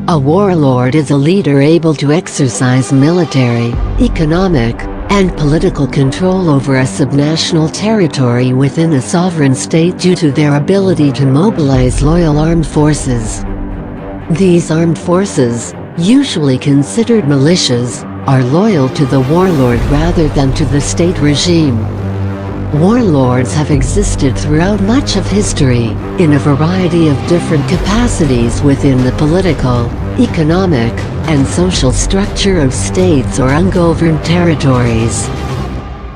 A warlord is a leader able to exercise military, economic, and political control over a subnational territory within a sovereign state due to their ability to mobilize loyal armed forces. These armed forces, usually considered militias, are loyal to the warlord rather than to the state regime. Warlords have existed throughout much of history, in a variety of different capacities within the political, economic, and social structure of states or ungoverned territories.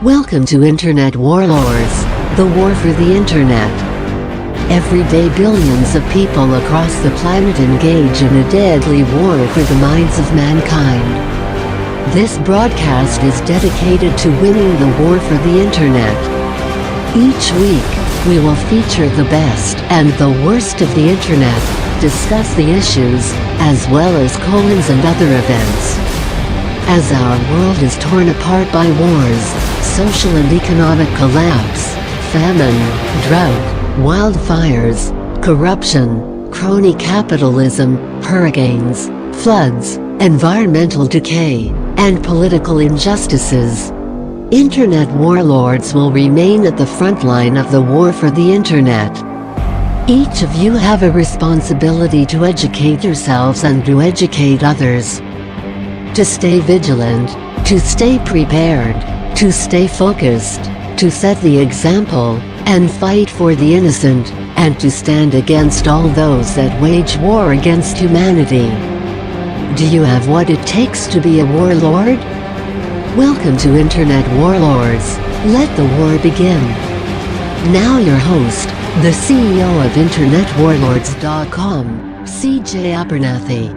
Welcome to Internet Warlords, the war for the Internet. Every day billions of people across the planet engage in a deadly war for the minds of mankind. This broadcast is dedicated to winning the war for the Internet. Each week, we will feature the best and the worst of the Internet, discuss the issues, as well as colons and other events. As our world is torn apart by wars, social and economic collapse, famine, drought, wildfires, corruption, crony capitalism, hurricanes, floods, environmental decay, and political injustices, Internet warlords will remain at the front line of the war for the Internet. Each of you have a responsibility to educate yourselves and to educate others. To stay vigilant, to stay prepared, to stay focused, to set the example, and fight for the innocent, and to stand against all those that wage war against humanity. Do you have what it takes to be a warlord? Welcome to Internet Warlords. Let the war begin. Now your host, the CEO of InternetWarlords.com, CJ Abernathy.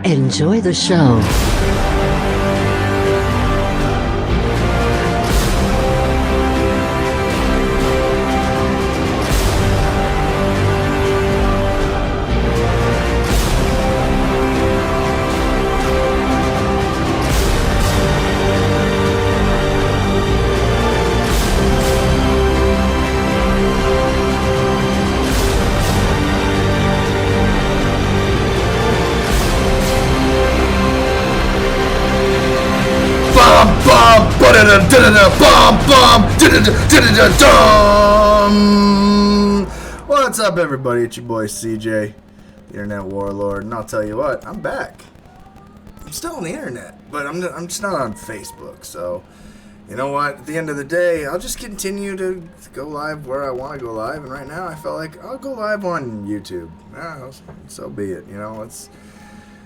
Enjoy the show. What's up, everybody? It's your boy CJ, the Internet Warlord, and I'll tell you what, I'm back. I'm still on the internet, but I'm just not on Facebook. So, you know what? At the end of the day, I'll just continue to go live where I want to go live. And right now, I felt like I'll go live on YouTube. So be it. You know, it's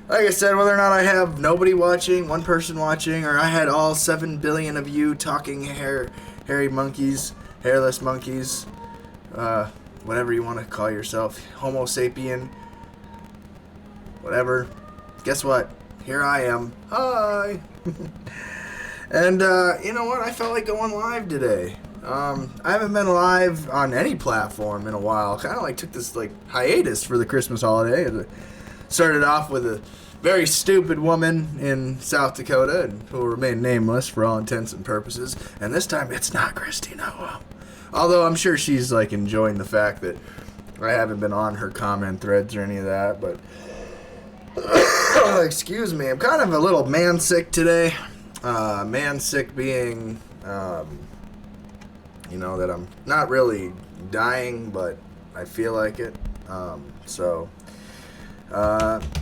like I said, whether or not I have nobody watching, one person watching, or I had all 7 billion of you talking hairy monkeys, hairless monkeys, whatever you want to call yourself, Homo sapien, whatever. Guess what? Here I am. Hi! And, you know what? I felt like going live today. I haven't been live on any platform in a while. Kind of like took this hiatus for the Christmas holiday. Started off with a very stupid woman in South Dakota, who will remain nameless for all intents and purposes. And this time, it's not Christina. Although I'm sure she's enjoying the fact that I haven't been on her comment threads or any of that. But excuse me, I'm kind of a little man sick today. Man sick being, that I'm not really dying, but I feel like it.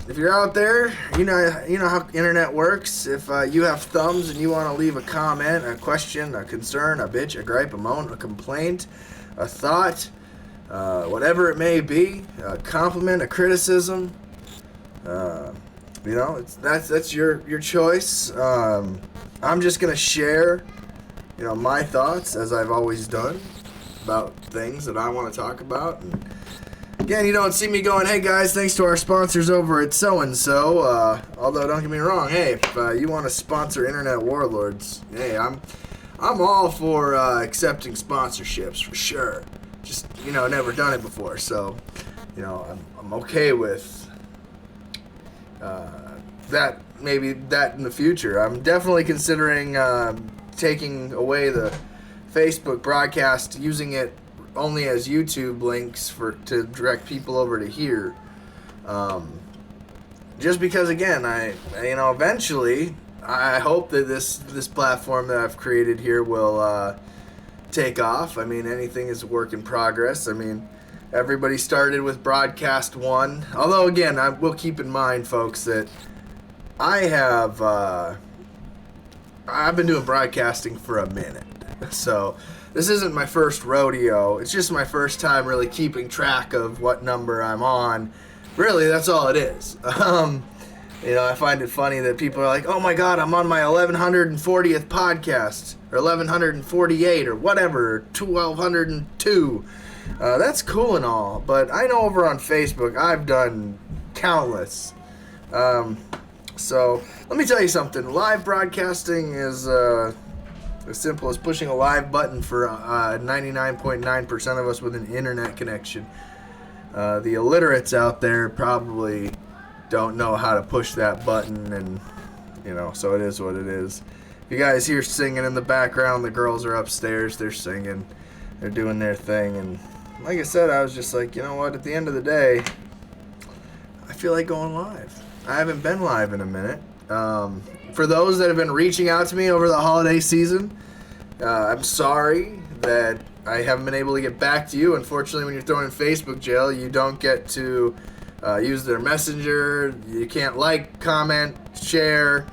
If you're out there, you know how internet works. If you have thumbs and you want to leave a comment, a question, a concern, a bitch, a gripe, a moan, a complaint, a thought, whatever it may be, a compliment, a criticism, that's your choice. I'm just gonna share, my thoughts as I've always done about things that I want to talk about. And again, you don't see me going, hey guys, thanks to our sponsors over at so-and-so, although don't get me wrong, hey, if you want to sponsor Internet Warlords, hey, I'm all for accepting sponsorships, for sure. Just, never done it before, so, I'm okay with that, maybe that in the future. I'm definitely considering taking away the Facebook broadcast, using it only as YouTube links to direct people over to here. just because, again, eventually, I hope that this platform that I've created here will take off. I mean, anything is a work in progress. I mean, everybody started with Broadcast 1. Although, again, I will keep in mind, folks, that I've been doing broadcasting for a minute. So this isn't my first rodeo. It's just my first time really keeping track of what number I'm on. Really, that's all it is. I find it funny that people are like, oh my God, I'm on my 1140th podcast, or 1148, or whatever, 1202. That's cool and all, but I know over on Facebook, I've done countless. So, let me tell you something. Live broadcasting is as simple as pushing a live button for 99.9% of us with an internet connection. The illiterates out there probably don't know how to push that button, and so it is what it is. You guys hear singing in the background, the girls are upstairs, they're singing, they're doing their thing, and like I said, I was just like, you know what, at the end of the day, I feel like going live. I haven't been live in a minute. For those that have been reaching out to me over the holiday season, I'm sorry that I haven't been able to get back to you. Unfortunately, when you're thrown in Facebook jail, you don't get to use their messenger. You can't like, comment, share.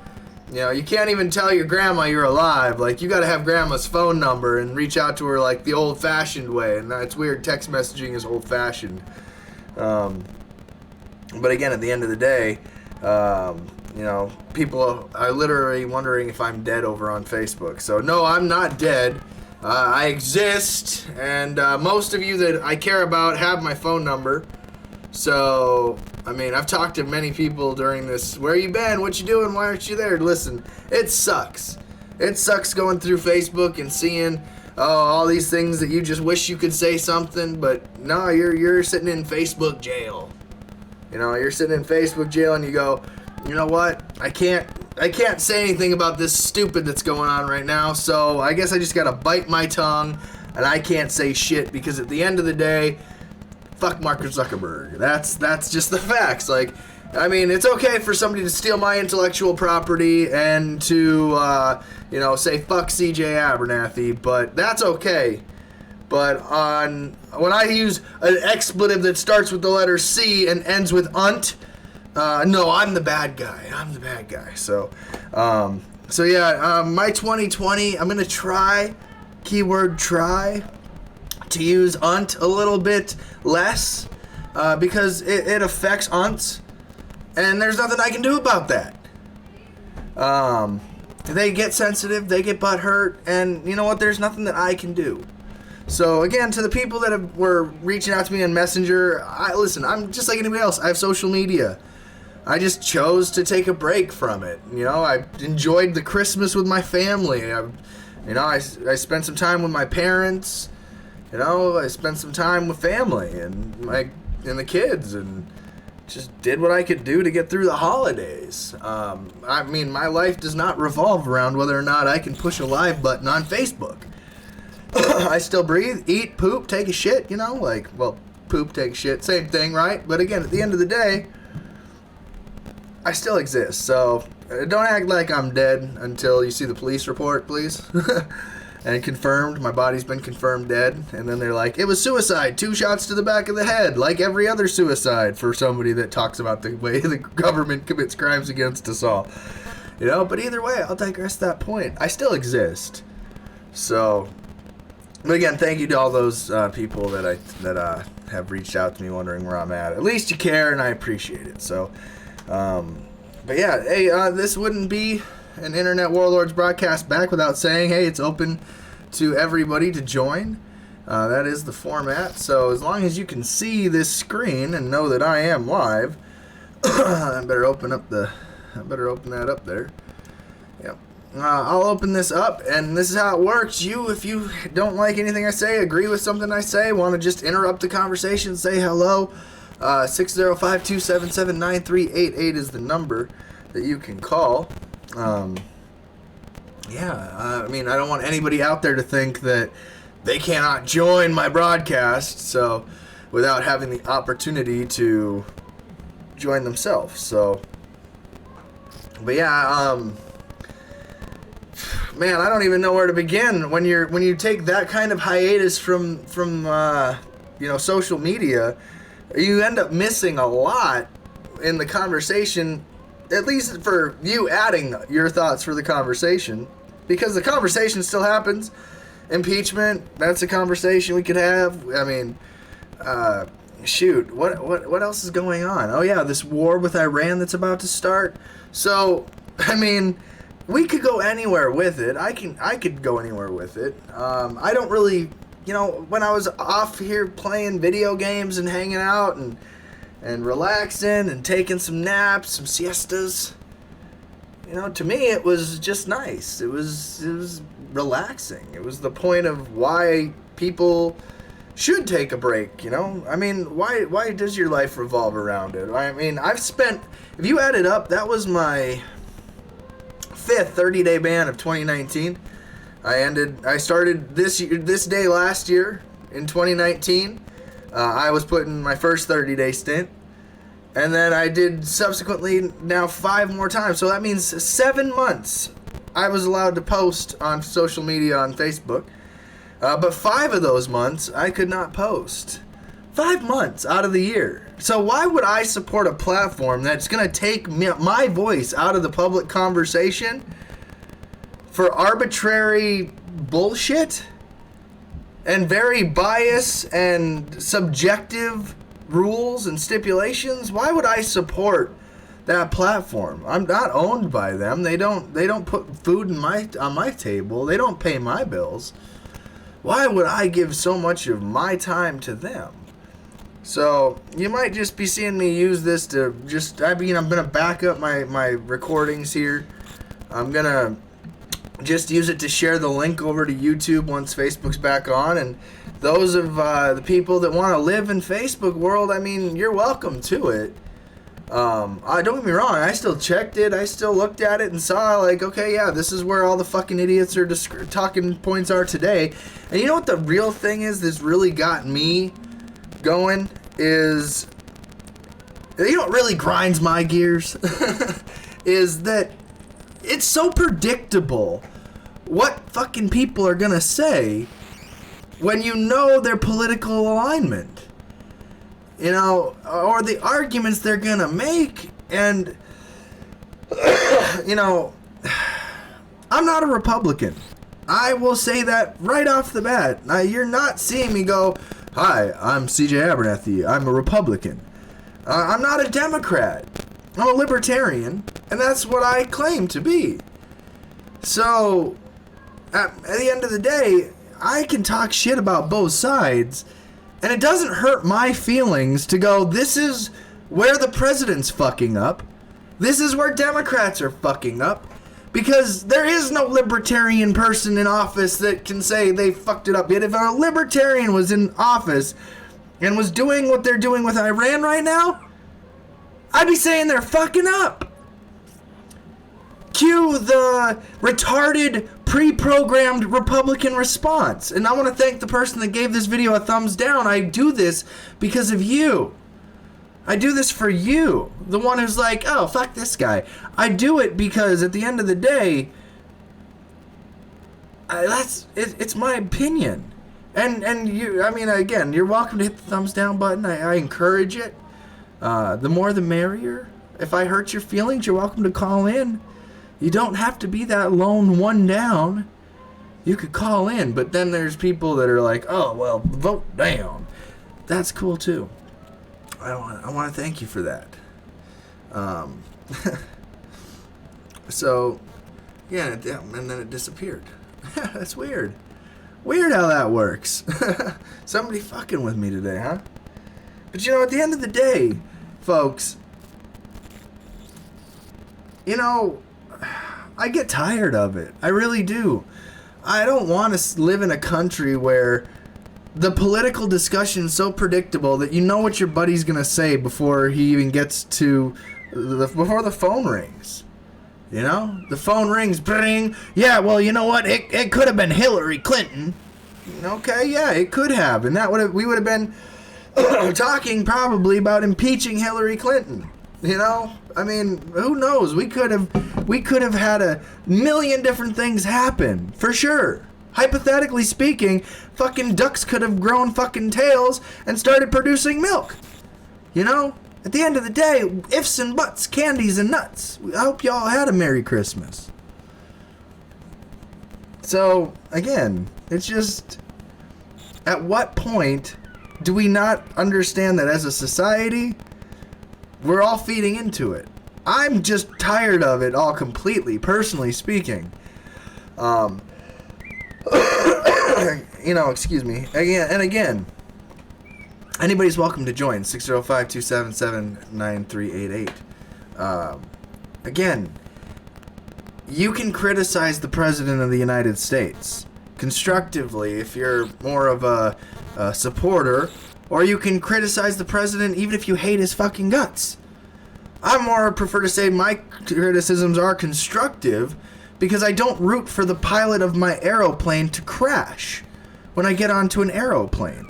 You can't even tell your grandma you're alive. Like, you got to have grandma's phone number and reach out to her like the old-fashioned way. And it's weird. Text messaging is old-fashioned. But again, at the end of the day, people are literally wondering if I'm dead over on Facebook. So no, I'm not dead. I exist, and most of you that I care about have my phone number. So, I mean, I've talked to many people during this. Where you been? What you doing? Why aren't you there? Listen, it sucks. It sucks going through Facebook and seeing all these things that you just wish you could say something, but no, you're sitting in Facebook jail. You're sitting in Facebook jail, and you go, you know what? I can't say anything about this stupid that's going on right now, so I guess I just gotta bite my tongue, and I can't say shit, because at the end of the day, fuck Mark Zuckerberg. That's just the facts. Like, I mean, it's okay for somebody to steal my intellectual property and to, say fuck CJ Abernathy, but that's okay. But when I use an expletive that starts with the letter C and ends with unt, no, I'm the bad guy. I'm the bad guy. So yeah, my 2020, I'm gonna try, keyword try, to use unt a little bit less, because it affects unts, and there's nothing I can do about that. They get sensitive, they get butthurt, and you know what? There's nothing that I can do. So again, to the people that were reaching out to me on Messenger, listen, I'm just like anybody else. I have social media. I just chose to take a break from it. I enjoyed the Christmas with my family. I spent some time with my parents. I spent some time with family and the kids, and just did what I could do to get through the holidays. I mean, my life does not revolve around whether or not I can push a live button on Facebook. I still breathe, eat, poop, take a shit, poop, take a shit, same thing, right? But again, at the end of the day, I still exist, so don't act like I'm dead until you see the police report, please. And confirmed, my body's been confirmed dead, and then they're like, it was suicide, 2 shots to the back of the head, like every other suicide, for somebody that talks about the way the government commits crimes against us all. But either way, I'll digress that point. I still exist. So, but again, thank you to all those people that have reached out to me wondering where I'm at. Least you care, and I appreciate it. So, but yeah, hey, this wouldn't be an Internet Warlords broadcast back without saying, hey, it's open to everybody to join. That is the format. So as long as you can see this screen and know that I am live, I better open that up there. Yep. I'll open this up, and this is how it works. If you don't like anything I say, agree with something I say, want to just interrupt the conversation, say hello, 605-277-9388 is the number that you can call. I mean, I don't want anybody out there to think that they cannot join my broadcast, so without having the opportunity to join themselves. So But yeah, man, I don't even know where to begin when you take that kind of hiatus from social media. You end up missing a lot in the conversation, at least for you adding your thoughts for the conversation, because the conversation still happens. Impeachment, that's a conversation we could have. I mean, shoot, what else is going on? Oh yeah, this war with Iran that's about to start. So, I mean, we could go anywhere with it. I could go anywhere with it. I don't really, when I was off here playing video games and hanging out and relaxing and taking some naps, some siestas, to me it was just nice. It was relaxing. It was the point of why people should take a break, I mean, why does your life revolve around it? I mean, if you add it up, that was my 5th 30-day ban of 2019. I started this day last year in 2019. I was put in my first 30-day stint. And then I did subsequently now 5 more times. So that means 7 months I was allowed to post on social media on Facebook. But 5 of those months I could not post. 5 months out of the year. So why would I support a platform that's going to take my voice out of the public conversation for arbitrary bullshit and very biased and subjective rules and stipulations? Why would I support that platform? I'm not owned by them. They don't put food on my table. They don't pay my bills. Why would I give so much of my time to them? So you might just be seeing me use this to I'm gonna back up my recordings here. I'm gonna just use it to share the link over to YouTube once Facebook's back on, and those of the people that want to live in Facebook world, I mean, you're welcome to it. Don't get me wrong, I still checked it, I still looked at it and saw, like, okay, yeah, this is where all the fucking idiots are talking points are today. And you know what the real thing is that's really got me going is, what really grinds my gears is that it's so predictable what fucking people are gonna say when you know their political alignment, or the arguments they're gonna make. And I'm not a Republican. I will say that right off the bat. Now, you're not seeing me go, "Hi, I'm CJ Abernathy, I'm a Republican." I'm not a Democrat. I'm a libertarian, and that's what I claim to be. So, at the end of the day, I can talk shit about both sides, and it doesn't hurt my feelings to go, this is where the president's fucking up. This is where Democrats are fucking up. Because there is no libertarian person in office that can say they fucked it up. Yet if a libertarian was in office and was doing what they're doing with Iran right now, I'd be saying they're fucking up. Cue the retarded, pre-programmed Republican response. And I want to thank the person that gave this video a thumbs down. I do this because of you. I do this for you. The one who's like, oh, fuck this guy. I do it because at the end of the day, it's my opinion. And you, I mean, again, you're welcome to hit the thumbs down button. I encourage it. The more the merrier. If I hurt your feelings, you're welcome to call in. You don't have to be that lone one down. You could call in, but then there's people that are like, oh, well, vote down. That's cool too. I want to thank you for that. So, yeah, and then it disappeared. That's weird. Weird how that works. Somebody fucking with me today, huh? But at the end of the day, folks, I get tired of it. I really do. I don't want to live in a country where the political discussion is so predictable that you know what your buddy's going to say before he even gets to before the phone rings. The phone rings, bring. Yeah, well, you know what? It could have been Hillary Clinton. Okay, yeah, it could have. And we would have been talking probably about impeaching Hillary Clinton. I mean, who knows? We could have we could have had a million different things happen, for sure. Hypothetically speaking, fucking ducks could have grown fucking tails and started producing milk. You know? At the end of the day, ifs and buts, candies and nuts. I hope y'all had a Merry Christmas. So, again, it's just, at what point do we not understand that as a society, we're all feeding into it? I'm just tired of it all completely, personally speaking. Excuse me. Again, anybody's welcome to join. 605-277-9388. Again, you can criticize the President of the United States constructively if you're more of a supporter, or you can criticize the President even if you hate his fucking guts. I more prefer to say my criticisms are constructive because I don't root for the pilot of my aeroplane to crash when I get onto an aeroplane.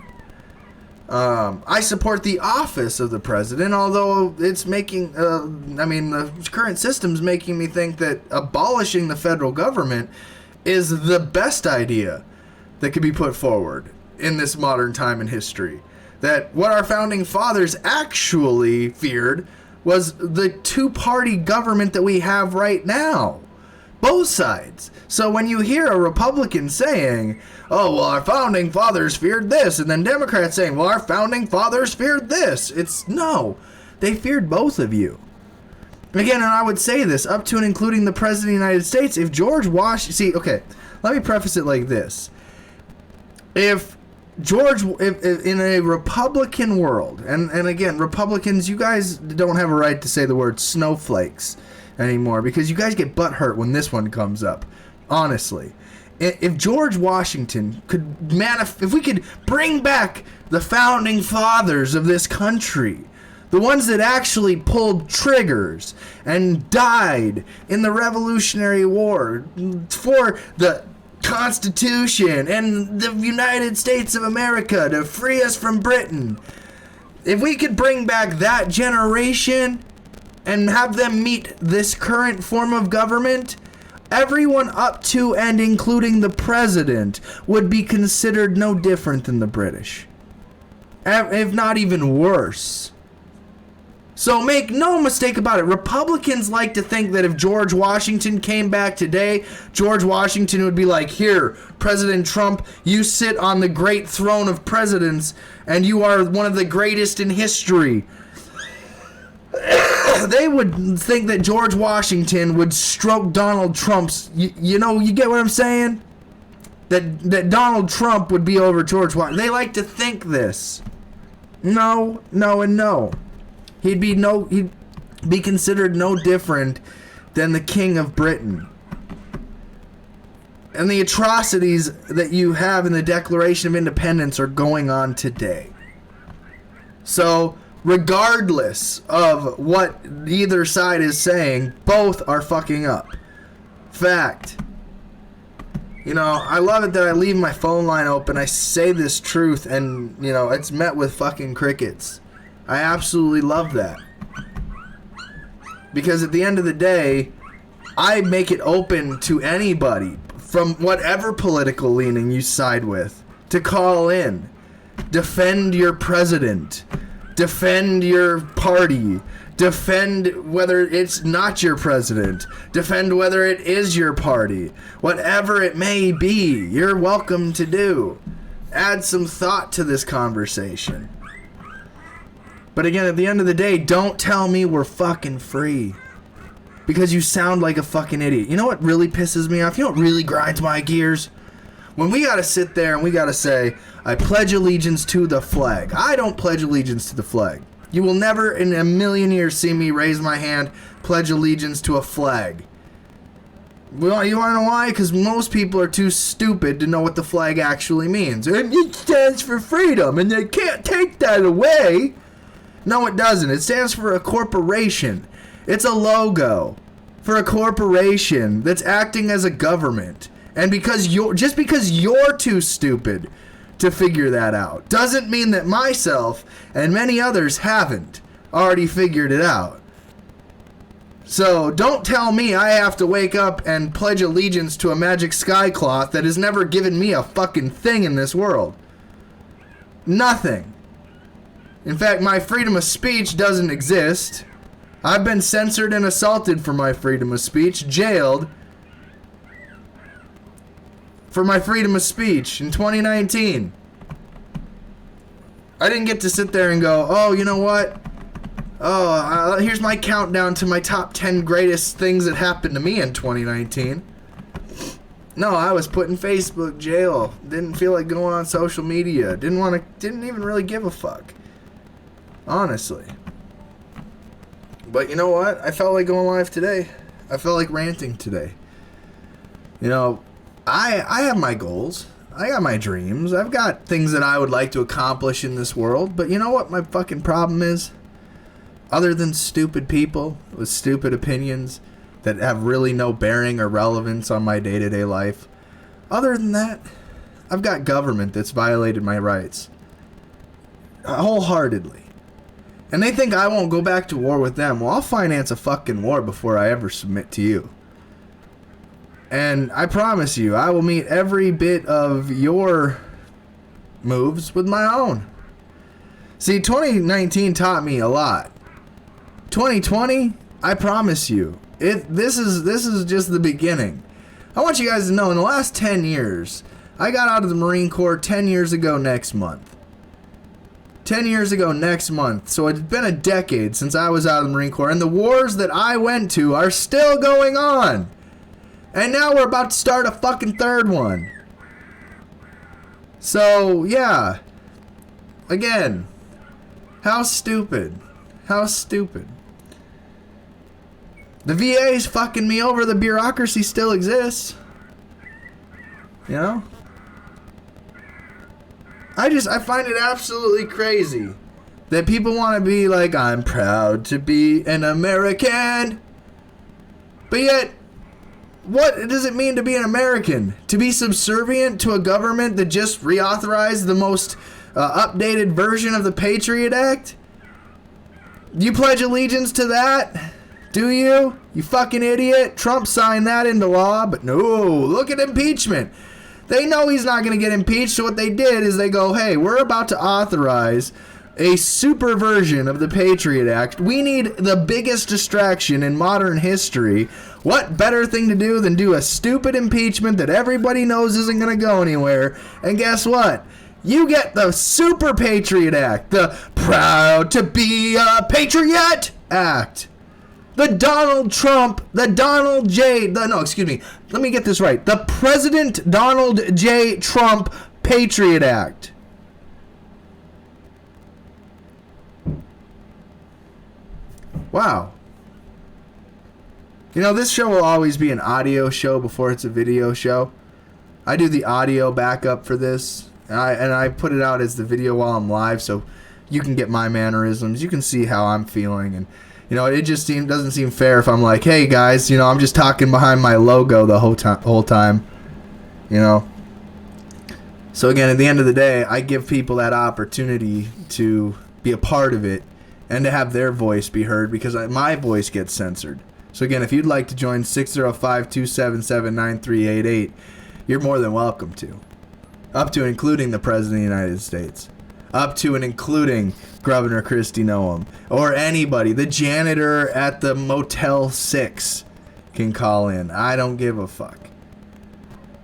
I support the office of the president, although it's making, the current system's making me think that abolishing the federal government is the best idea that could be put forward in this modern time in history. That what our founding fathers actually feared was the two-party government that we have right now. Both sides. So when you hear a Republican saying, oh, well, our founding fathers feared this, and then Democrats saying, well, our founding fathers feared this, it's no. They feared both of you. Again, and I would say this, up to and including the President of the United States, if George Washington... See, okay, let me preface it like this. If in a Republican world, and again, Republicans, you guys don't have a right to say the word snowflakes anymore, because you guys get butthurt when this one comes up. Honestly, if George Washington could if we could bring back the founding fathers of this country, the ones that actually pulled triggers and died in the Revolutionary War for the Constitution and the United States of America to free us from Britain, if we could bring back that generation and have them meet this current form of government, everyone up to and including the president would be considered no different than the British, if not even worse. So make no mistake about it, Republicans like to think that if George Washington came back today, George Washington would be like, here, President Trump, you sit on the great throne of presidents, and you are one of the greatest in history. They would think that George Washington would stroke Donald Trump's, you get what I'm saying? That Donald Trump would be over George Washington. They like to think this. No, and no. He'd be considered no different than the King of Britain. And the atrocities that you have in the Declaration of Independence are going on today. So, regardless of what either side is saying, both are fucking up. Fact. I love it that I leave my phone line open. I say this truth and, it's met with fucking crickets. I absolutely love that. Because at the end of the day, I make it open to anybody from whatever political leaning you side with to call in. Defend your president. Defend your party. Defend whether it's not your president. Defend whether it is your party. Whatever it may be, you're welcome to do. Add some thought to this conversation. But again, at the end of the day, don't tell me we're fucking free. Because you sound like a fucking idiot. You know what really pisses me off? You know what really grinds my gears? When we gotta sit there and we gotta say, I pledge allegiance to the flag. I don't pledge allegiance to the flag. You will never in a million years see me raise my hand, pledge allegiance to a flag. Well, you wanna know why? Because most people are too stupid to know what the flag actually means. It stands for freedom, and they can't take that away. No, it doesn't. It stands for a corporation. It's a logo for a corporation that's acting as a government. And because you're too stupid to figure that out, doesn't mean that myself and many others haven't already figured it out. So don't tell me I have to wake up and pledge allegiance to a magic sky cloth that has never given me a fucking thing in this world. Nothing. In fact, my freedom of speech doesn't exist. I've been censored and assaulted for my freedom of speech, jailed for my freedom of speech in 2019. I didn't get to sit there and go, oh, you know what? Oh, here's my countdown to my top 10 greatest things that happened to me in 2019. No, I was put in Facebook jail. Didn't feel like going on social media. Didn't even really give a fuck. Honestly. But you know what? I felt like going live today. I felt like ranting today. You know, I have my goals. I got my dreams. I've got things that I would like to accomplish in this world. But you know what my fucking problem is? Other than stupid people with stupid opinions that have really no bearing or relevance on my day-to-day life. Other than that, I've got government that's violated my rights. Wholeheartedly. And they think I won't go back to war with them. Well, I'll finance a fucking war before I ever submit to you. And I promise you, I will meet every bit of your moves with my own. See, 2019 taught me a lot. 2020, I promise you, this is just the beginning. I want you guys to know, in the last 10 years, I got out of the Marine Corps 10 years ago next month. 10 years ago next month. So it's been a decade since I was out of the Marine Corps, and the wars that I went to are still going on. And now we're about to start a fucking third one. So, yeah. Again, how stupid. How stupid. The VA's fucking me over. The bureaucracy still exists. You know? I find it absolutely crazy that people want to be like, I'm proud to be an American. But yet, what does it mean to be an American? To be subservient to a government that just reauthorized the most updated version of the Patriot Act? You pledge allegiance to that? Do you? You fucking idiot. Trump signed that into law, but no, look at impeachment. They know he's not going to get impeached, so what they did is they go, hey, we're about to authorize a super version of the Patriot Act. We need the biggest distraction in modern history. What better thing to do than do a stupid impeachment that everybody knows isn't going to go anywhere? And guess what? You get the Super Patriot Act, the Proud to Be a Patriot Act. The let me get this right. The President Donald J. Trump Patriot Act. Wow. You know, this show will always be an audio show before it's a video show. I do the audio backup for this, and I put it out as the video while I'm live, so you can get my mannerisms. You can see how I'm feeling, and you know, it just doesn't seem fair if I'm like, hey guys, you know, I'm just talking behind my logo the whole time, you know. So again, at the end of the day, I give people that opportunity to be a part of it and to have their voice be heard, because my voice gets censored. So again, if you'd like to join 605-277-9388, you're more than welcome to. Up to and including the President of the United States. Up to and including Governor Kristi Noem. Or anybody. The janitor at the Motel 6 can call in. I don't give a fuck.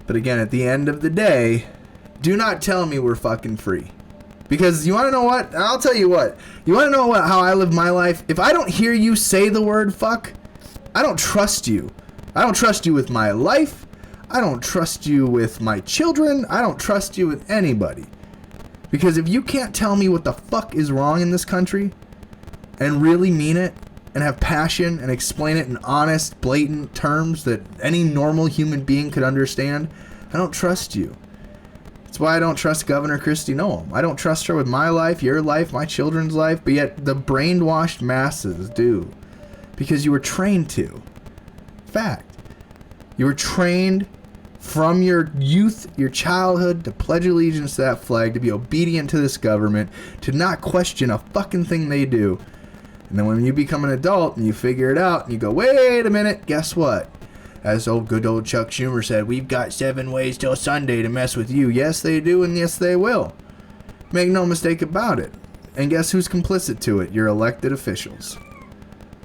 But again, at the end of the day, do not tell me we're fucking free. Because you want to know what? I'll tell you what. You want to know how I live my life? If I don't hear you say the word fuck, I don't trust you. I don't trust you with my life. I don't trust you with my children. I don't trust you with anybody. Because if you can't tell me what the fuck is wrong in this country and really mean it and have passion and explain it in honest, blatant terms that any normal human being could understand, I don't trust you. That's why I don't trust Governor Kristi Noem. I don't trust her with my life, your life, my children's life, but yet the brainwashed masses do. Because you were trained to. Fact. You were trained from your youth, your childhood, to pledge allegiance to that flag, to be obedient to this government, to not question a fucking thing they do. And then when you become an adult and you figure it out and you go, wait a minute, guess what? As good old Chuck Schumer said, we've got 7 ways till Sunday to mess with you. Yes, they do, and yes, they will. Make no mistake about it. And guess who's complicit to it? Your elected officials.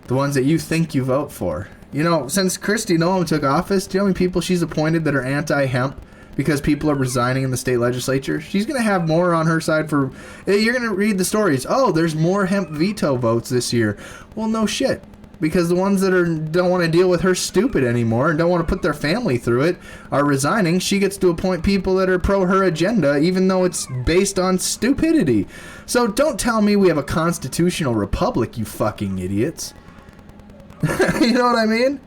The ones that you think you vote for. You know, since Kristi Noem took office, do you know how many people she's appointed that are anti-hemp because people are resigning in the state legislature? She's going to have more on her side for... You're going to read the stories. Oh, there's more hemp veto votes this year. Well, no shit. Because the ones that don't want to deal with her stupid anymore and don't want to put their family through it are resigning. She gets to appoint people that are pro her agenda, even though it's based on stupidity. So don't tell me we have a constitutional republic, you fucking idiots. You know what I mean?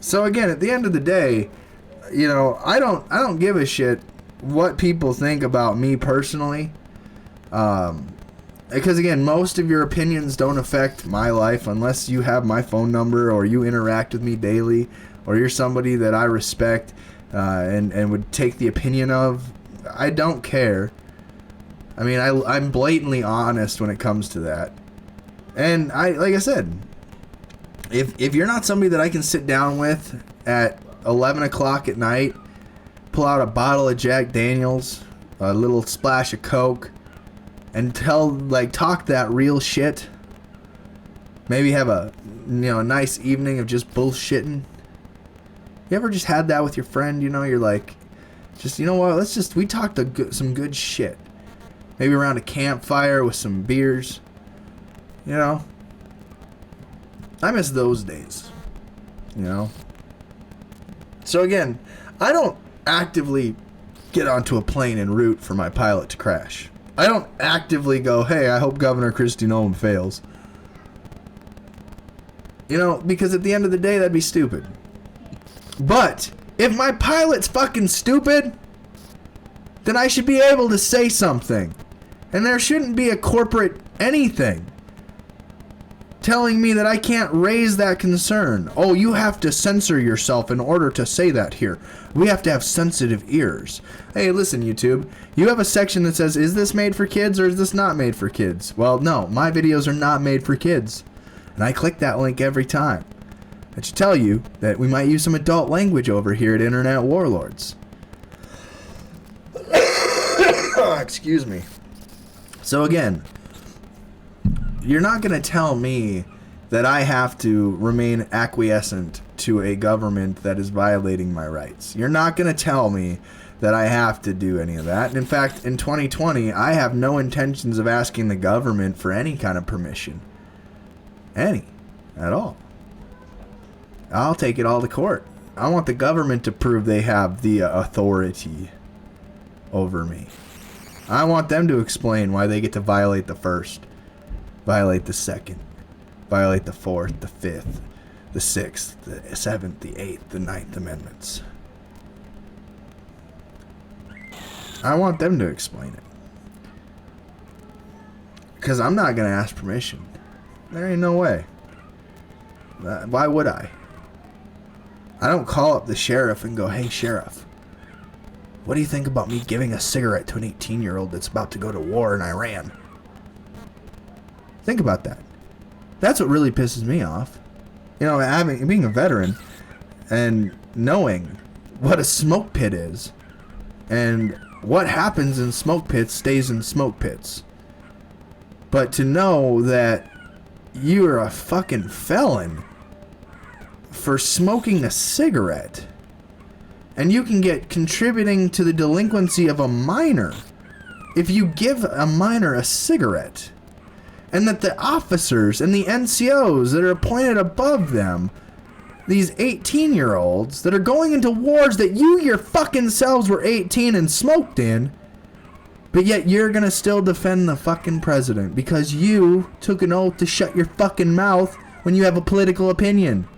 So again, at the end of the day, you know, I don't give a shit what people think about me personally. Because again, most of your opinions don't affect my life unless you have my phone number or you interact with me daily or you're somebody that I respect and would take the opinion of. I don't care. I mean, I'm blatantly honest when it comes to that. And like I said, if you're not somebody that I can sit down with at 11 o'clock at night, pull out a bottle of Jack Daniels, a little splash of Coke, and talk that real shit, maybe have a nice evening of just bullshitting. You ever just had that with your friend? You know, you're like, just, you know what, we talked some good shit. Maybe around a campfire with some beers. You know, I miss those days, you know. So again, I don't actively get onto a plane and root for my pilot to crash. I don't actively go, hey, I hope Governor Kristi Noem fails. You know, because at the end of the day, that'd be stupid. But if my pilot's fucking stupid, then I should be able to say something. And there shouldn't be a corporate anything telling me that I can't raise that concern. Oh, you have to censor yourself in order to say that here. We have to have sensitive ears. Hey, listen, YouTube. You have a section that says, is this made for kids or is this not made for kids? Well, no, my videos are not made for kids. And I click that link every time. That should tell you that we might use some adult language over here at Internet Warlords. Excuse me. So again, you're not going to tell me that I have to remain acquiescent to a government that is violating my rights. You're not going to tell me that I have to do any of that. And in fact, in 2020, I have no intentions of asking the government for any kind of permission. Any. At all. I'll take it all to court. I want the government to prove they have the authority over me. I want them to explain why they get to violate the first, violate the second, violate the fourth, the fifth, the sixth, the seventh, the eighth, the ninth amendments. I want them to explain it. Because I'm not going to ask permission. There ain't no way. Why would I? I don't call up the sheriff and go, hey, sheriff, what do you think about me giving a cigarette to an 18-year-old that's about to go to war in Iran? Think about that. That's what really pisses me off. You know, being a veteran and knowing what a smoke pit is and what happens in smoke pits stays in smoke pits. But to know that you're a fucking felon for smoking a cigarette and you can get contributing to the delinquency of a minor if you give a minor a cigarette, and that the officers and the NCOs that are appointed above them, these 18-year-olds that are going into wars that you your fucking selves were 18 and smoked in, but yet you're gonna still defend the fucking president because you took an oath to shut your fucking mouth when you have a political opinion.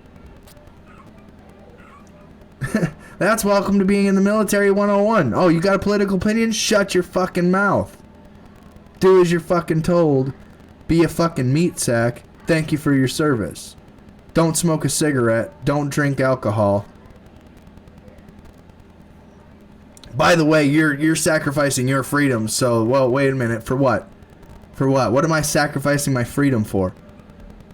That's welcome to being in the military 101. Oh, you got a political opinion? Shut your fucking mouth. Do as you're fucking told. Be a fucking meat sack. Thank you for your service. Don't smoke a cigarette. Don't drink alcohol. By the way, you're sacrificing your freedom, so, well, wait a minute. For what? For what? What am I sacrificing my freedom for?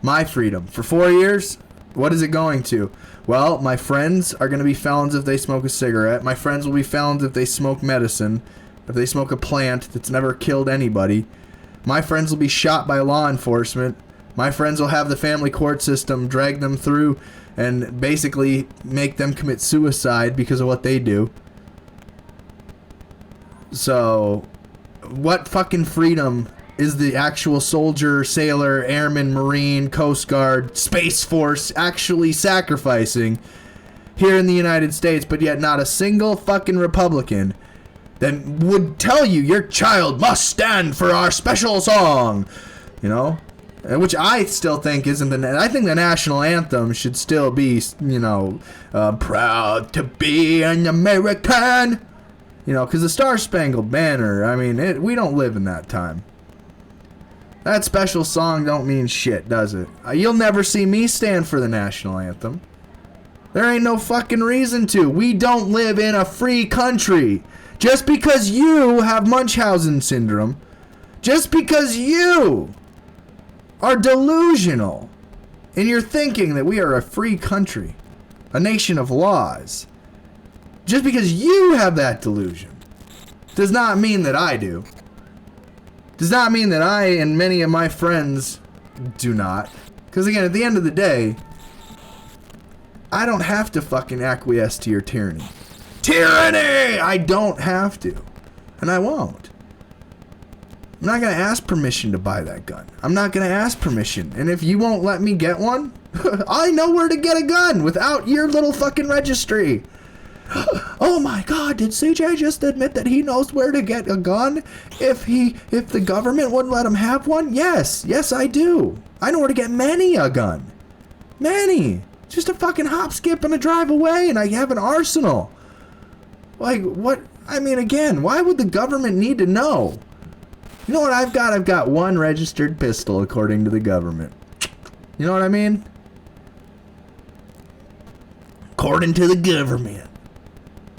My freedom. For 4 years? What is it going to? Well, my friends are going to be felons if they smoke a cigarette. My friends will be felons if they smoke medicine. If they smoke a plant that's never killed anybody. My friends will be shot by law enforcement. My friends will have the family court system drag them through and basically make them commit suicide because of what they do. So, what fucking freedom is the actual soldier, sailor, airman, marine, coast guard, space force actually sacrificing here in the United States, but yet not a single fucking Republican that would tell you your child must stand for our special song, you know? Which I still think isn't I think the national anthem should still be, you know, proud to be an American, you know, because the Star Spangled Banner, I mean, we don't live in that time. That special song don't mean shit, does it? You'll never see me stand for the national anthem. There ain't no fucking reason to. We don't live in a free country. Just because you have Munchausen syndrome, just because you are delusional in your thinking that we are a free country, a nation of laws, just because you have that delusion, does not mean that I do. Does not mean that I and many of my friends do not. Because again, at the end of the day, I don't have to fucking acquiesce to your tyranny. Tyranny! I don't have to. And I won't. I'm not going to ask permission to buy that gun. I'm not going to ask permission. And if you won't let me get one, I know where to get a gun without your little fucking registry. Oh my god, did CJ just admit that he knows where to get a gun if the government wouldn't let him have one? Yes, I do. I know where to get many a gun. Many. Just a fucking hop, skip, and a drive away, and I have an arsenal. Like, what? I mean, again, why would the government need to know? You know what I've got? I've got one registered pistol, according to the government. You know what I mean? According to the government.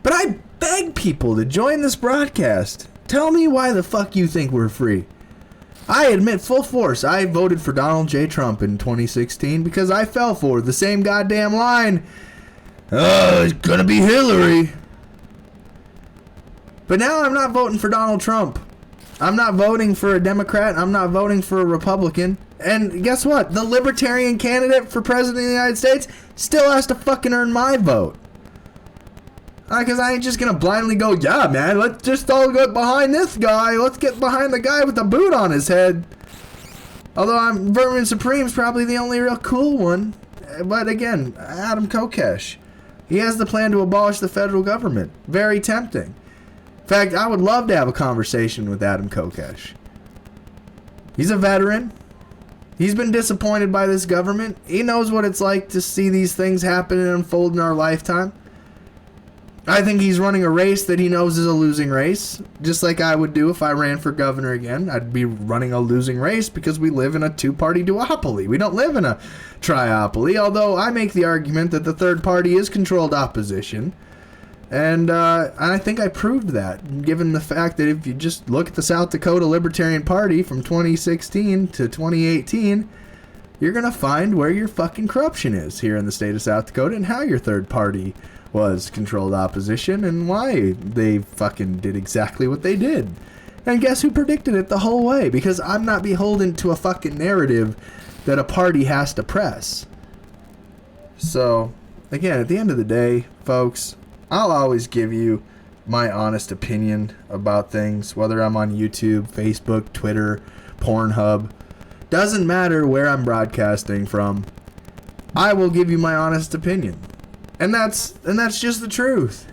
But I beg people to join this broadcast. Tell me why the fuck you think we're free. I admit full force, I voted for Donald J. Trump in 2016 because I fell for the same goddamn line. Oh, it's gonna be Hillary. But now I'm not voting for Donald Trump. I'm not voting for a Democrat. I'm not voting for a Republican. And guess what? The Libertarian candidate for President of the United States still has to fucking earn my vote. Because I ain't just going to blindly go, yeah, man, let's just all get behind this guy. Let's get behind the guy with the boot on his head. Although Vermin Supreme's probably the only real cool one. But again, Adam Kokesh. He has the plan to abolish the federal government. Very tempting. In fact, I would love to have a conversation with Adam Kokesh. He's a veteran. He's been disappointed by this government. He knows what it's like to see these things happen and unfold in our lifetime. I think he's running a race that he knows is a losing race, just like I would do if I ran for governor again. I'd be running a losing race because we live in a two-party duopoly. We don't live in a triopoly, although I make the argument that the third party is controlled opposition. And I think I proved that, given the fact that if you just look at the South Dakota Libertarian Party from 2016 to 2018, you're going to find where your fucking corruption is here in the state of South Dakota and how your third party was controlled opposition and why they fucking did exactly what they did. And guess who predicted it the whole way? Because I'm not beholden to a fucking narrative that a party has to press. So, again, at the end of the day, folks, I'll always give you my honest opinion about things, whether I'm on YouTube, Facebook, Twitter, Pornhub. Doesn't matter where I'm broadcasting from. I will give you my honest opinion. And that's just the truth.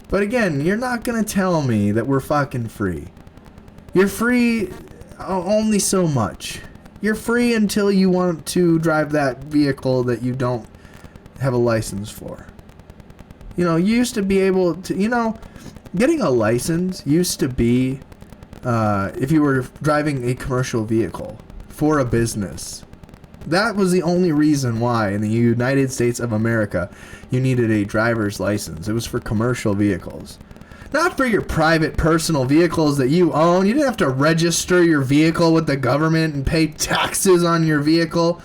But again, you're not going to tell me that we're fucking free. You're free only so much. You're free until you want to drive that vehicle that you don't have a license for. You know, you used to be able to, you know, getting a license used to be if you were driving a commercial vehicle for a business. That was the only reason why in the United States of America you needed a driver's license. It was for commercial vehicles. Not for your private personal vehicles that you own. You didn't have to register your vehicle with the government and pay taxes on your vehicle.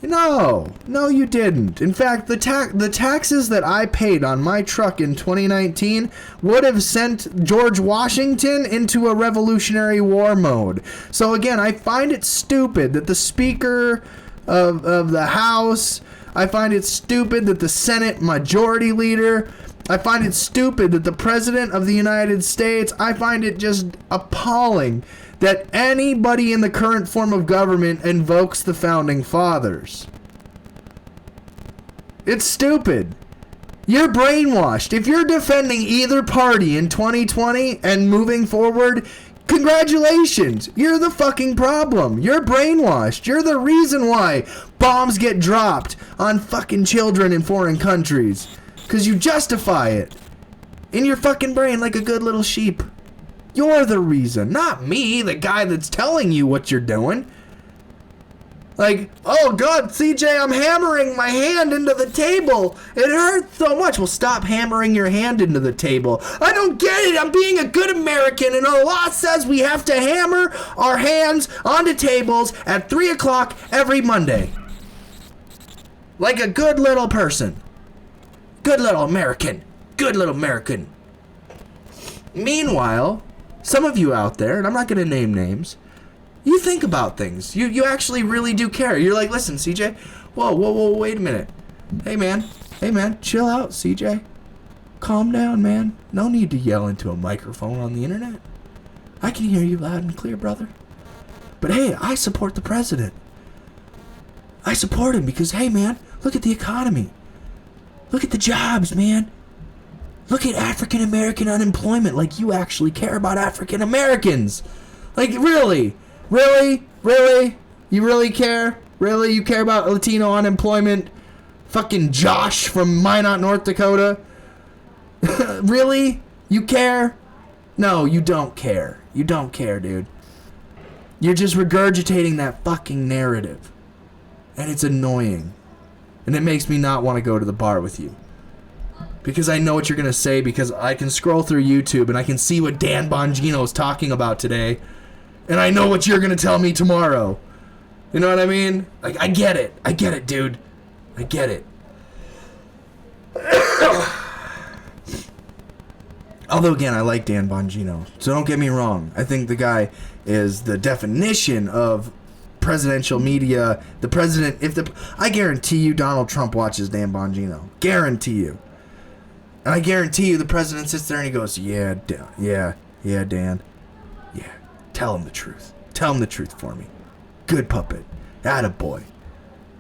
No, you didn't. In fact, the taxes that I paid on my truck in 2019 would have sent George Washington into a Revolutionary War mode. So again, I find it stupid that the Speaker of the House, I find it stupid that the Senate Majority Leader, I find it stupid that the President of the United States, I find it just appalling that anybody in the current form of government invokes the Founding Fathers. It's stupid. You're brainwashed. If you're defending either party in 2020 and moving forward, congratulations. You're the fucking problem. You're brainwashed. You're the reason why bombs get dropped on fucking children in foreign countries. Because you justify it in your fucking brain like a good little sheep. You're the reason, not me, the guy that's telling you what you're doing. Like, oh God, CJ, I'm hammering my hand into the table. It hurts so much. Well, stop hammering your hand into the table. I don't get it. I'm being a good American, and the law says we have to hammer our hands onto tables at 3 o'clock every Monday. Like a good little person. Good little American. Good little American. Meanwhile, some of you out there, and I'm not going to name names, you think about things. You actually really do care. You're like, listen, CJ, whoa, wait a minute. Hey, man, chill out, CJ. Calm down, man. No need to yell into a microphone on the internet. I can hear you loud and clear, brother. But hey, I support the president. I support him because, hey, man, look at the economy. Look at the jobs, man. Look at African American unemployment. Like, you actually care about African Americans. Like, really? You really care? Really? You care about Latino unemployment? Fucking Josh from Minot, North Dakota? Really? You care? No, you don't care. You don't care, dude. You're just regurgitating that fucking narrative. And it's annoying. And it makes me not want to go to the bar with you. Because I know what you're going to say, because I can scroll through YouTube and I can see what Dan Bongino is talking about today. And I know what you're going to tell me tomorrow. You know what I mean? Like, I get it. I get it, dude. I get it. Although, again, I like Dan Bongino. So don't get me wrong. I think the guy is the definition of presidential media. The president, I guarantee you Donald Trump watches Dan Bongino. Guarantee you. And I guarantee you the president sits there and he goes, yeah, Dan. Yeah, tell him the truth. Tell him the truth for me. Good puppet. Attaboy.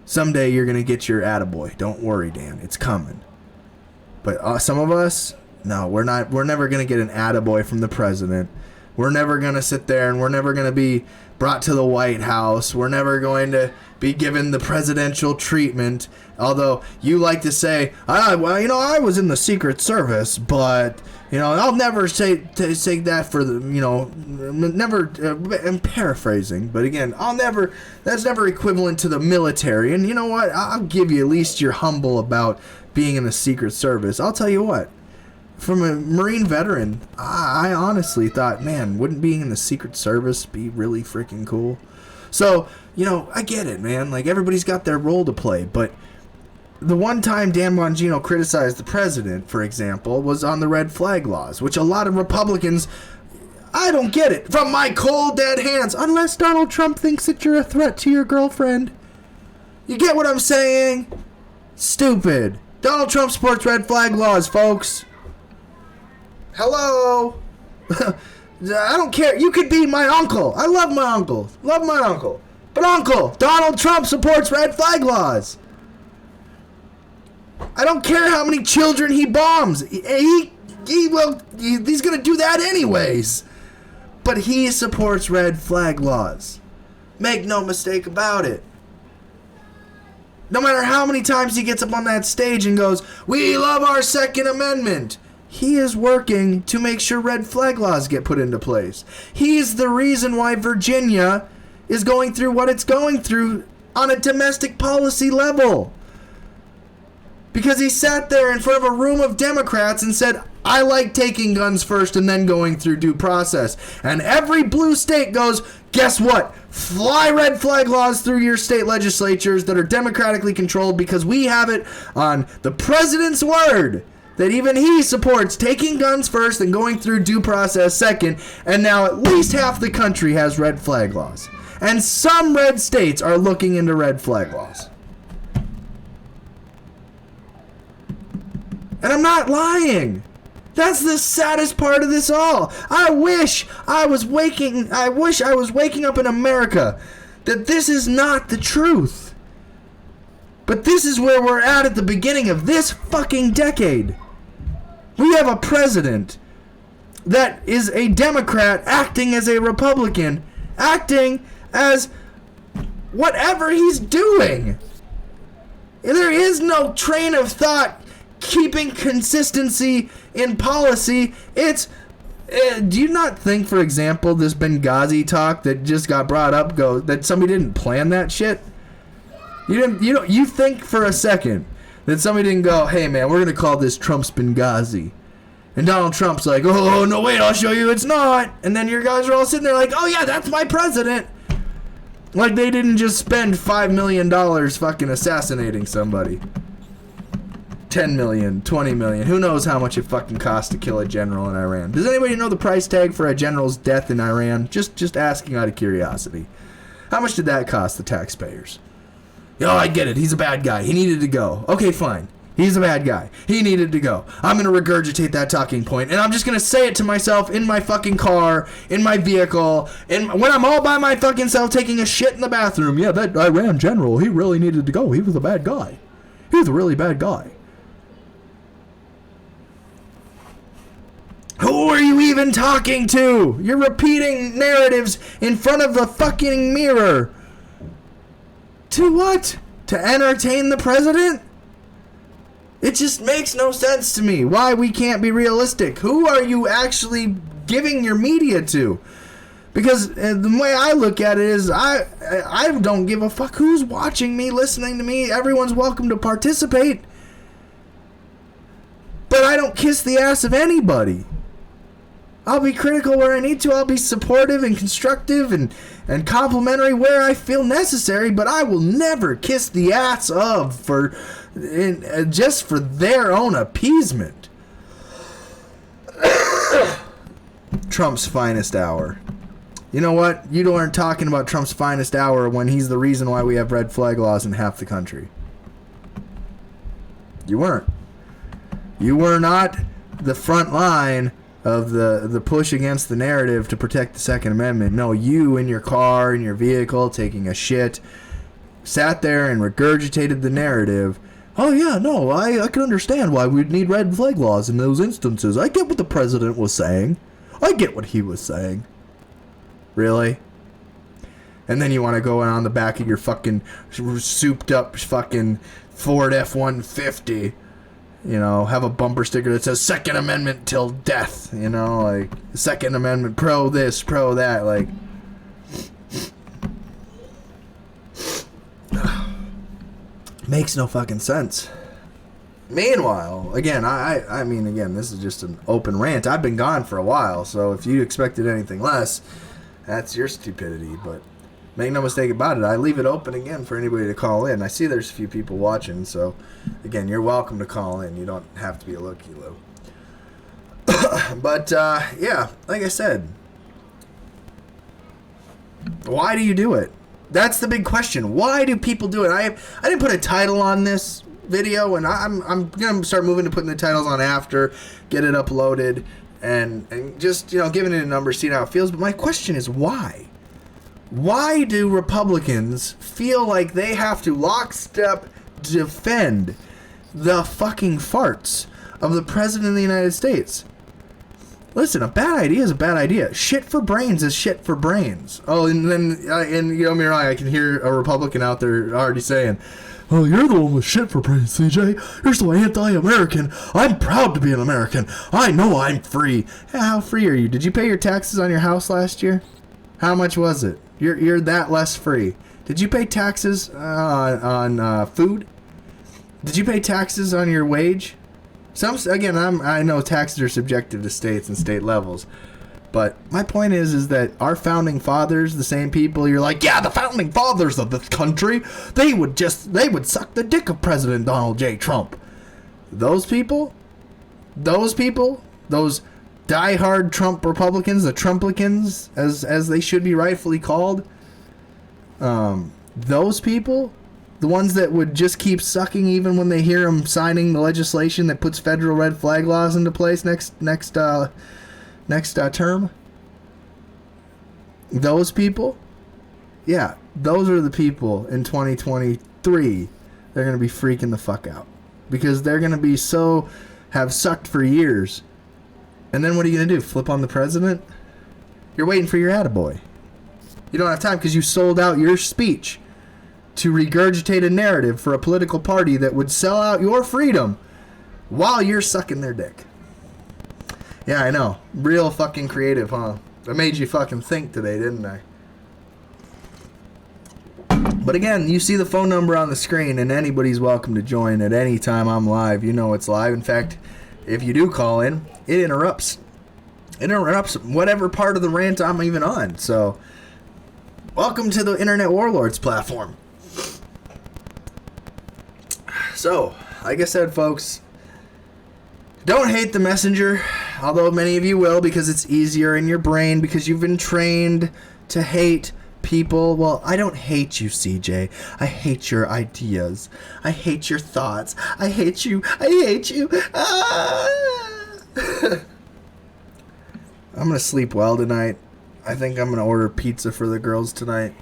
Someday you're going to get your attaboy. Don't worry, Dan. It's coming. But some of us, no, we're never going to get an attaboy from the president. We're never going to sit there and we're never going to be brought to the White House. We're never going to be given the presidential treatment. Although you like to say, I was in the Secret Service, but, I'll never say that for the, never, I'm paraphrasing, but again, that's never equivalent to the military. And you know what? I'll give you at least you're humble about being in the Secret Service. I'll tell you what. From a Marine veteran, I honestly thought, man, wouldn't being in the Secret Service be really freaking cool? So, I get it, man. Like, everybody's got their role to play. But the one time Dan Bongino criticized the president, for example, was on the red flag laws, which a lot of Republicans, I don't get it. From my cold, dead hands. Unless Donald Trump thinks that you're a threat to your girlfriend. You get what I'm saying? Stupid. Donald Trump supports red flag laws, folks. Hello? I don't care. You could be my uncle. I love my uncle. But Uncle, Donald Trump supports red flag laws. I don't care how many children he bombs. He's going to do that anyways. But he supports red flag laws. Make no mistake about it. No matter how many times he gets up on that stage and goes, "We love our Second Amendment." He is working to make sure red flag laws get put into place. He's the reason why Virginia is going through what it's going through on a domestic policy level. Because he sat there in front of a room of Democrats and said, I like taking guns first and then going through due process. And every blue state goes, guess what? Fly red flag laws through your state legislatures that are democratically controlled, because we have it on the president's word that even he supports taking guns first and going through due process second. And now at least half the country has red flag laws. And some red states are looking into red flag laws. And I'm not lying. That's the saddest part of this all. I wish I was waking up in America that this is not the truth. But this is where we're at the beginning of this fucking decade. We have a president that is a Democrat acting as a Republican, acting as whatever he's doing. There is no train of thought keeping consistency in policy. It's do you not think, for example, this Benghazi talk that just got brought up that somebody didn't plan that shit? You think for a second that somebody didn't go, hey man, we're gonna call this Trump's Benghazi, and Donald Trump's like, oh no wait, I'll show you it's not, and then your guys are all sitting there like, oh yeah, that's my president. Like they didn't just spend $5 million fucking assassinating somebody. 10 million, 20 million, who knows how much it fucking costs to kill a general in Iran. Does anybody know the price tag for a general's death in Iran? Just asking out of curiosity. How much did that cost the taxpayers? Oh, I get it. He's a bad guy. He needed to go. Okay, fine. He's a bad guy. He needed to go. I'm going to regurgitate that talking point, and I'm just going to say it to myself in my fucking car, in my vehicle, and when I'm all by my fucking self taking a shit in the bathroom. Yeah, that Iran general, he really needed to go. He was a bad guy. He was a really bad guy. Who are you even talking to? You're repeating narratives in front of the fucking mirror. To what? To entertain the president? It just makes no sense to me why we can't be realistic. Who are you actually giving your media to? Because the way I look at it is I don't give a fuck who's watching me, listening to me. Everyone's welcome to participate. But I don't kiss the ass of anybody. I'll be critical where I need to. I'll be supportive and constructive and complimentary where I feel necessary. But I will never kiss the ass of just for their own appeasement. Trump's finest hour. You know what? You aren't talking about Trump's finest hour when he's the reason why we have red flag laws in half the country. You weren't. You were not the front line of the push against the narrative to protect the Second Amendment. No, you in your car, in your vehicle, taking a shit, sat there and regurgitated the narrative. Oh yeah, no, I can understand why we'd need red flag laws in those instances. I get what the president was saying. I get what he was saying. Really? And then you want to go on the back of your fucking souped up fucking Ford F-150, you know, have a bumper sticker that says Second Amendment till death, you know, like Second Amendment, pro this, pro that, like. Makes no fucking sense. Meanwhile, again, I mean, again, this is just an open rant. I've been gone for a while, so if you expected anything less, that's your stupidity, but make no mistake about it, I leave it open again for anybody to call in. I see there's a few people watching, so again, you're welcome to call in. You don't have to be a looky-loo. But, yeah, like I said, why do you do it? That's the big question. Why do people do it? I didn't put a title on this video, and I'm going to start moving to putting the titles on after, get it uploaded, and just, you know, giving it a number, seeing how it feels. But my question is why? Why do Republicans feel like they have to lockstep defend the fucking farts of the President of the United States? Listen, a bad idea is a bad idea. Shit for brains is shit for brains. Oh, and then, and you know me wrong, I can hear a Republican out there already saying, oh, you're the one with shit for brains, CJ. You're so anti-American. I'm proud to be an American. I know I'm free. How free are you? Did you pay your taxes on your house last year? How much was it? You're that less free. Did you pay taxes on food? Did you pay taxes on your wage? Again, I know taxes are subjective to states and state levels. But my point is that our founding fathers, the same people, you're like, yeah, the founding fathers of this country, they would suck the dick of President Donald J. Trump. Those people, those diehard Trump Republicans, the Trumplicans, as they should be rightfully called, those people, the ones that would just keep sucking even when they hear them signing the legislation that puts federal red flag laws into place next term. Those people, yeah, those are the people in 2023. They're going to be freaking the fuck out because they're going to be have sucked for years. And then what are you going to do? Flip on the president? You're waiting for your attaboy. You don't have time because you sold out your speech to regurgitate a narrative for a political party that would sell out your freedom while you're sucking their dick. Yeah, I know. Real fucking creative, huh? I made you fucking think today, didn't I? But again, you see the phone number on the screen, and anybody's welcome to join at any time I'm live. You know it's live. In fact, if you do call in, it interrupts whatever part of the rant I'm even on. So, welcome to the Internet Warlords platform. So, like I said, folks, don't hate the messenger, although many of you will because it's easier in your brain because you've been trained to hate people. Well, I don't hate you, CJ. I hate your ideas. I hate your thoughts. I hate you. I hate you. Ah! I'm going to sleep well tonight. I think I'm going to order pizza for the girls tonight.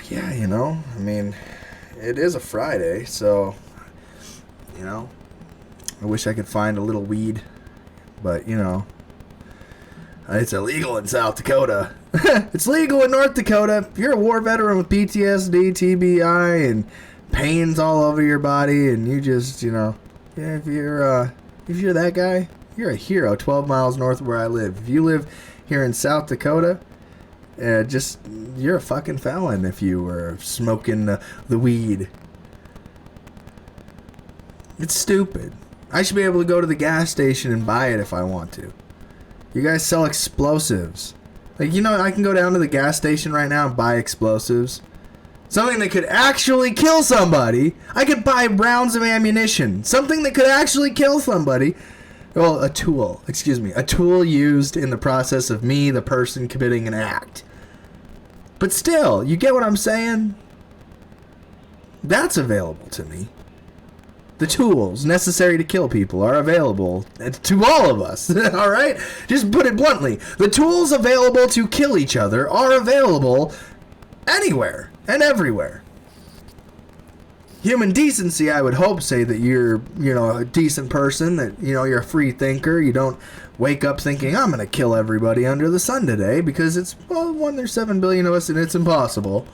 Yeah, you know, I mean, it is a Friday, so, you know, I wish I could find a little weed, but, you know, it's illegal in South Dakota. It's legal in North Dakota. If you're a war veteran with PTSD, TBI, and pains all over your body, and you just, you know, yeah, if you're that guy, you're a hero 12 miles north of where I live. If you live here in South Dakota, you're a fucking felon if you were smoking the weed. It's stupid. I should be able to go to the gas station and buy it if I want to. You guys sell explosives. Like, you know, I can go down to the gas station right now and buy explosives. Something that could actually kill somebody. I could buy rounds of ammunition. Something that could actually kill somebody. Well, a tool. Excuse me. A tool used in the process of me, the person, committing an act. But still, you get what I'm saying? That's available to me. The tools necessary to kill people are available to all of us. All right? Just put it bluntly. The tools available to kill each other are available anywhere and everywhere. Human decency, I would hope, say that you're, you know, a decent person, that, you know, you're a free thinker. You don't wake up thinking, I'm going to kill everybody under the sun today because it's, well, one, there's 7 billion of us and it's impossible.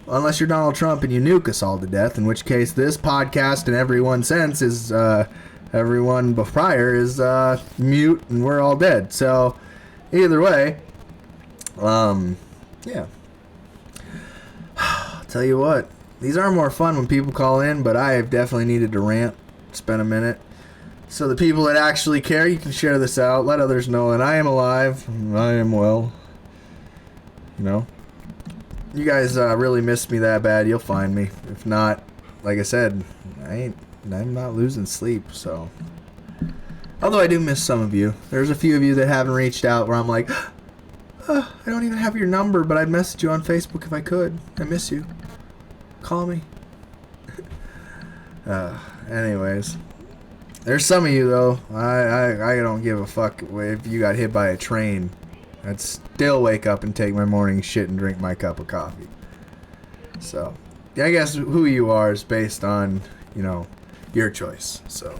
Unless you're Donald Trump and you nuke us all to death, in which case this podcast in every one sense is, everyone prior is mute and we're all dead. So, either way, yeah. I'll tell you what, these are more fun when people call in, but I have definitely needed to rant, spend a minute. So the people that actually care, you can share this out, let others know that I am alive, I am well, you know. You guys really missed me that bad, you'll find me. If not, like I said, I'm not losing sleep, so. Although I do miss some of you. There's a few of you that haven't reached out where I'm like, I don't even have your number, but I'd message you on Facebook if I could. I miss you. Call me. Anyways. There's some of you, though. I don't give a fuck if you got hit by a train. I'd still wake up and take my morning shit and drink my cup of coffee. So, yeah, I guess who you are is based on, you know, your choice. So,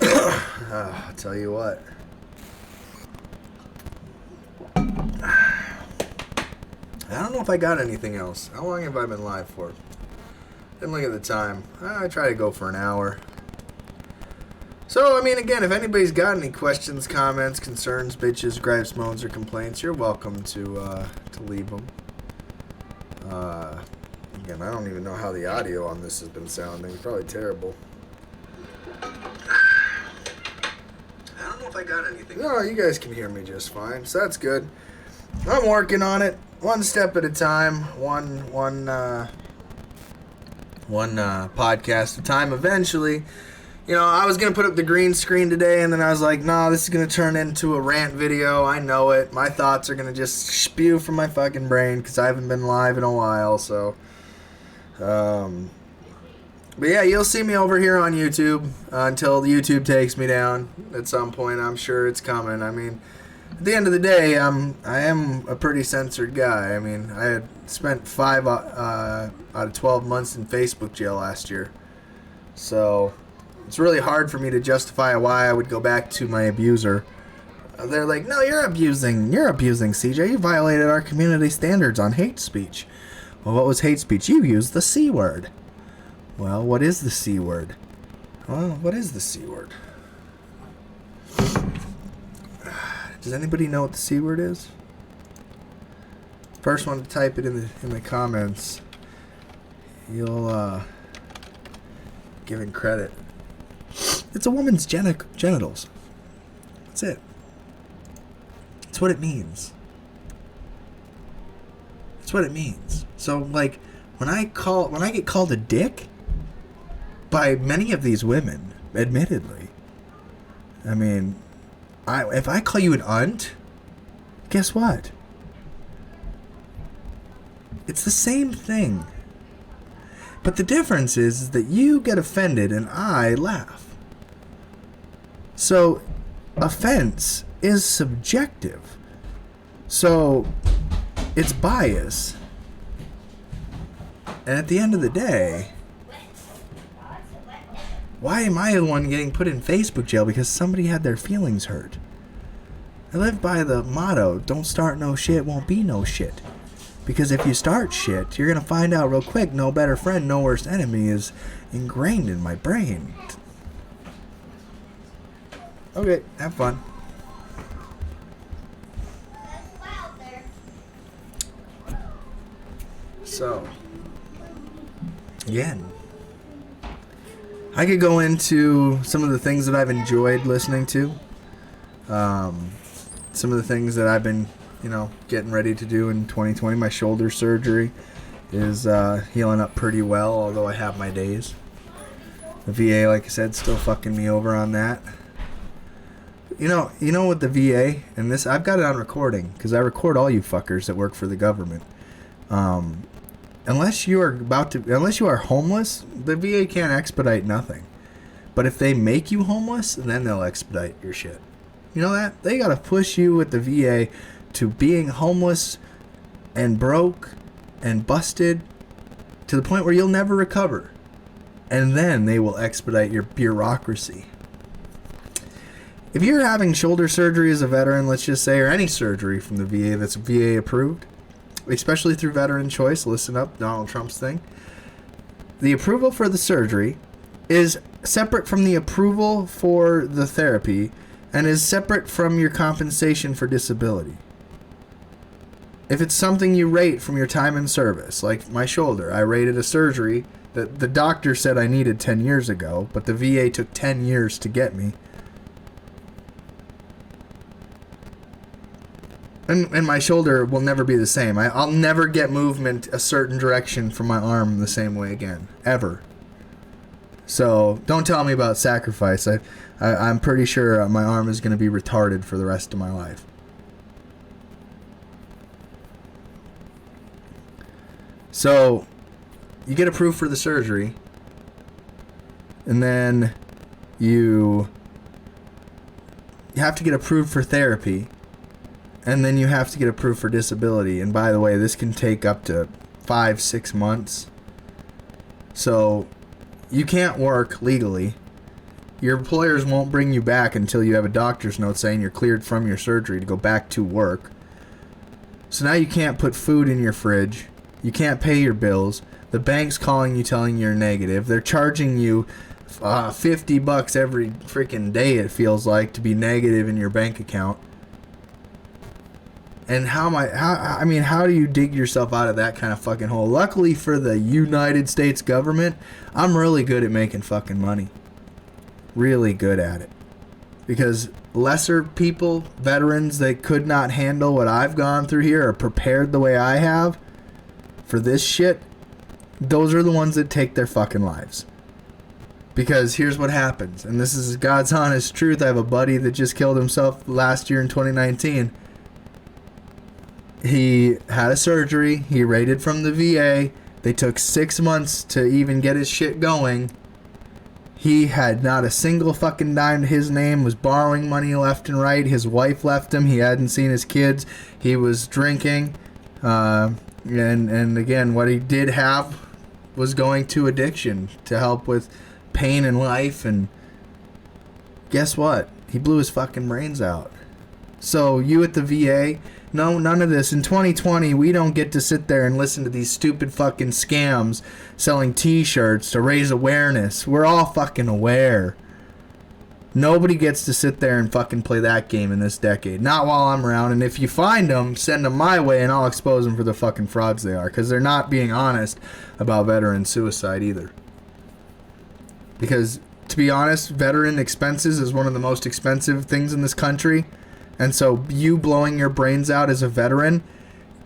I'll tell you what. I don't know if I got anything else. How long have I been live for? Didn't look at the time. I try to go for an hour. So, I mean, again, if anybody's got any questions, comments, concerns, bitches, gripes, moans, or complaints, you're welcome to leave them. Again, I don't even know how the audio on this has been sounding. Probably terrible. I don't know if I got anything. No, you guys can hear me just fine, so that's good. I'm working on it, one step at a time, one podcast at a time. Eventually, you know, I was gonna put up the green screen today, and then I was like, no, this is gonna turn into a rant video. I know it. My thoughts are gonna just spew from my fucking brain because I haven't been live in a while. So, but yeah, you'll see me over here on YouTube until YouTube takes me down at some point. I'm sure it's coming. I mean, at the end of the day, I am a pretty censored guy. I mean, I had spent 5 out of 12 months in Facebook jail last year, so it's really hard for me to justify why I would go back to my abuser. They're like, no, you're abusing CJ. You violated our community standards on hate speech. Well, what was hate speech? You used the C word. Well, what is the C word? Well, what is the C word? Does anybody know what the C word is? First one to type it in the comments. You'll given credit. It's a woman's genitals. That's it. That's what it means. That's what it means. So, like, when I get called a dick by many of these women, admittedly, I mean, if I call you an unt, guess what? It's the same thing. But the difference is that you get offended and I laugh. So, offense is subjective. So, it's bias. And at the end of the day, why am I the one getting put in Facebook jail because somebody had their feelings hurt? I live by the motto, don't start no shit, won't be no shit. Because if you start shit, you're going to find out real quick, no better friend, no worst enemy is ingrained in my brain. Okay, have fun. So, again, I could go into some of the things that I've enjoyed listening to. Some of the things that I've been, getting ready to do in 2020. My shoulder surgery is healing up pretty well, although I have my days. The VA, like I said, still fucking me over on that. You know what the VA, and this, I've got it on recording, because I record all you fuckers that work for the government. Unless you are homeless, the VA can't expedite nothing. But if they make you homeless, then they'll expedite your shit. You know that? They gotta push you with the VA to being homeless and broke and busted to the point where you'll never recover. And then they will expedite your bureaucracy. If you're having shoulder surgery as a veteran, let's just say, or any surgery from the VA that's VA approved, especially through Veteran Choice, listen up, Donald Trump's thing, the approval for the surgery is separate from the approval for the therapy and is separate from your compensation for disability. If it's something you rate from your time in service, like my shoulder, I rated a surgery that the doctor said I needed 10 years ago, but the VA took 10 years to get me. And my shoulder will never be the same. I'll never get movement a certain direction from my arm the same way again. Ever. So, don't tell me about sacrifice. I'm pretty sure my arm is going to be retarded for the rest of my life. So, you get approved for the surgery. And then you have to get approved for therapy. And then you have to get approved for disability. And by the way, this can take up to 5-6 months. So, you can't work legally. Your employers won't bring you back until you have a doctor's note saying you're cleared from your surgery to go back to work. So now you can't put food in your fridge. You can't pay your bills. The bank's calling you telling you're negative. They're charging you $50 every freaking day, it feels like, to be negative in your bank account. And how do you dig yourself out of that kind of fucking hole? Luckily for the United States government, I'm really good at making fucking money. Really good at it. Because lesser people, veterans that could not handle what I've gone through here or prepared the way I have for this shit, those are the ones that take their fucking lives. Because here's what happens, and this is God's honest truth. I have a buddy that just killed himself last year in 2019. He had a surgery. He raided from the VA. They took 6 months to even get his shit going. He had not a single fucking dime to his name, was borrowing money left and right. His wife left him. He hadn't seen his kids. He was drinking. And again, what he did have was going to addiction to help with pain in life. And guess what? He blew his fucking brains out. So you at the VA, no, none of this. In 2020, we don't get to sit there and listen to these stupid fucking scams selling t-shirts to raise awareness. We're all fucking aware. Nobody gets to sit there and fucking play that game in this decade. Not while I'm around. And if you find them, send them my way and I'll expose them for the fucking frauds they are. Because they're not being honest about veteran suicide either. Because, to be honest, veteran expenses is one of the most expensive things in this country. And so you blowing your brains out as a veteran,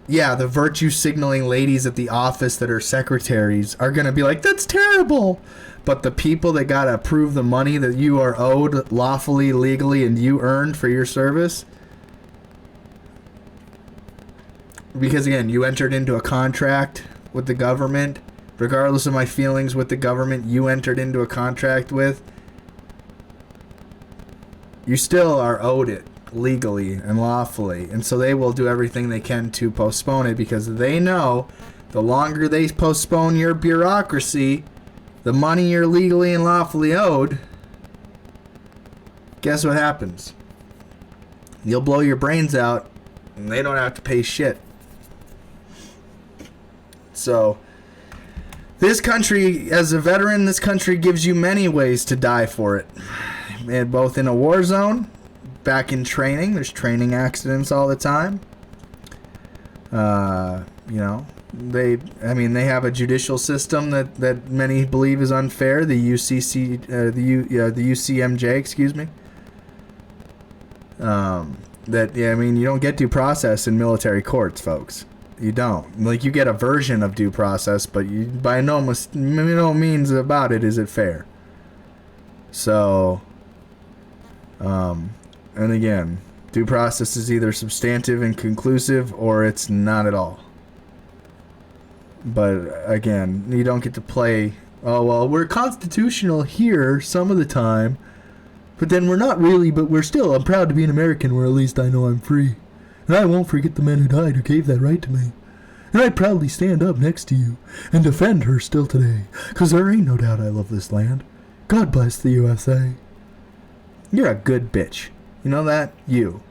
yeah, the virtue signaling ladies at the office that are secretaries are going to be like, that's terrible. But the people that got to approve the money that you are owed lawfully, legally, and you earned for your service, because again, you entered into a contract with the government, regardless of my feelings with the government you entered into a contract with, you still are owed it legally and lawfully. And so they will do everything they can to postpone it, because they know the longer they postpone your bureaucracy, the money you're legally and lawfully owed, guess what happens? You'll blow your brains out and they don't have to pay shit. So this country, as a veteran, this country gives you many ways to die for it. And both in a war zone, back in training, there's training accidents all the time. They have a judicial system that many believe is unfair. The UCMJ, excuse me. You don't get due process in military courts, folks. You don't. Like, you get a version of due process, but you, by no means about it is it fair. So, and again, due process is either substantive and conclusive or it's not at all. But again, you don't get to play, oh, well, we're constitutional here some of the time, but then we're not really, but we're still, I'm proud to be an American where at least I know I'm free. And I won't forget the men who died who gave that right to me. And I proudly stand up next to you and defend her still today, 'cause there ain't no doubt I love this land. God bless the USA. You're a good bitch. You know that? You.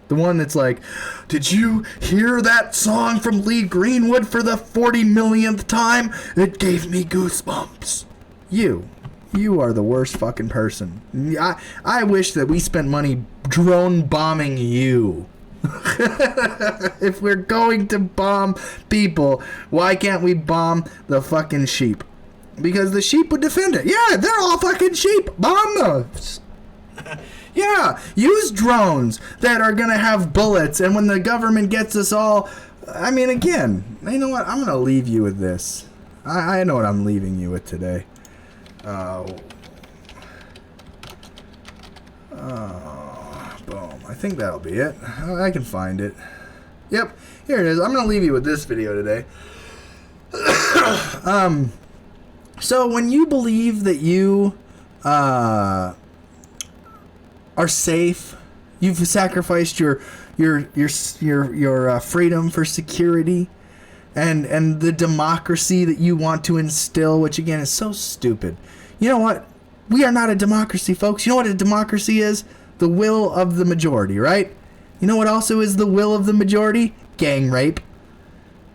The one that's like, did you hear that song from Lee Greenwood for the 40 millionth time? It gave me goosebumps. You are the worst fucking person. I wish that we spent money drone bombing you. If we're going to bomb people, why can't we bomb the fucking sheep? Because the sheep would defend it. Yeah, they're all fucking sheep. Bomb those. Yeah, use drones that are going to have bullets, and when the government gets us all... I mean, again, you know what? I'm going to leave you with this. I know what I'm leaving you with today. Boom. I think that'll be it. I can find it. Yep, here it is. I'm going to leave you with this video today. So when you believe that you... are safe, you've sacrificed your freedom for security, and the democracy that you want to instill, which again is so stupid. You know what? We are not a democracy, folks. You know what a democracy is? The will of the majority, right? You know what also is the will of the majority? Gang rape.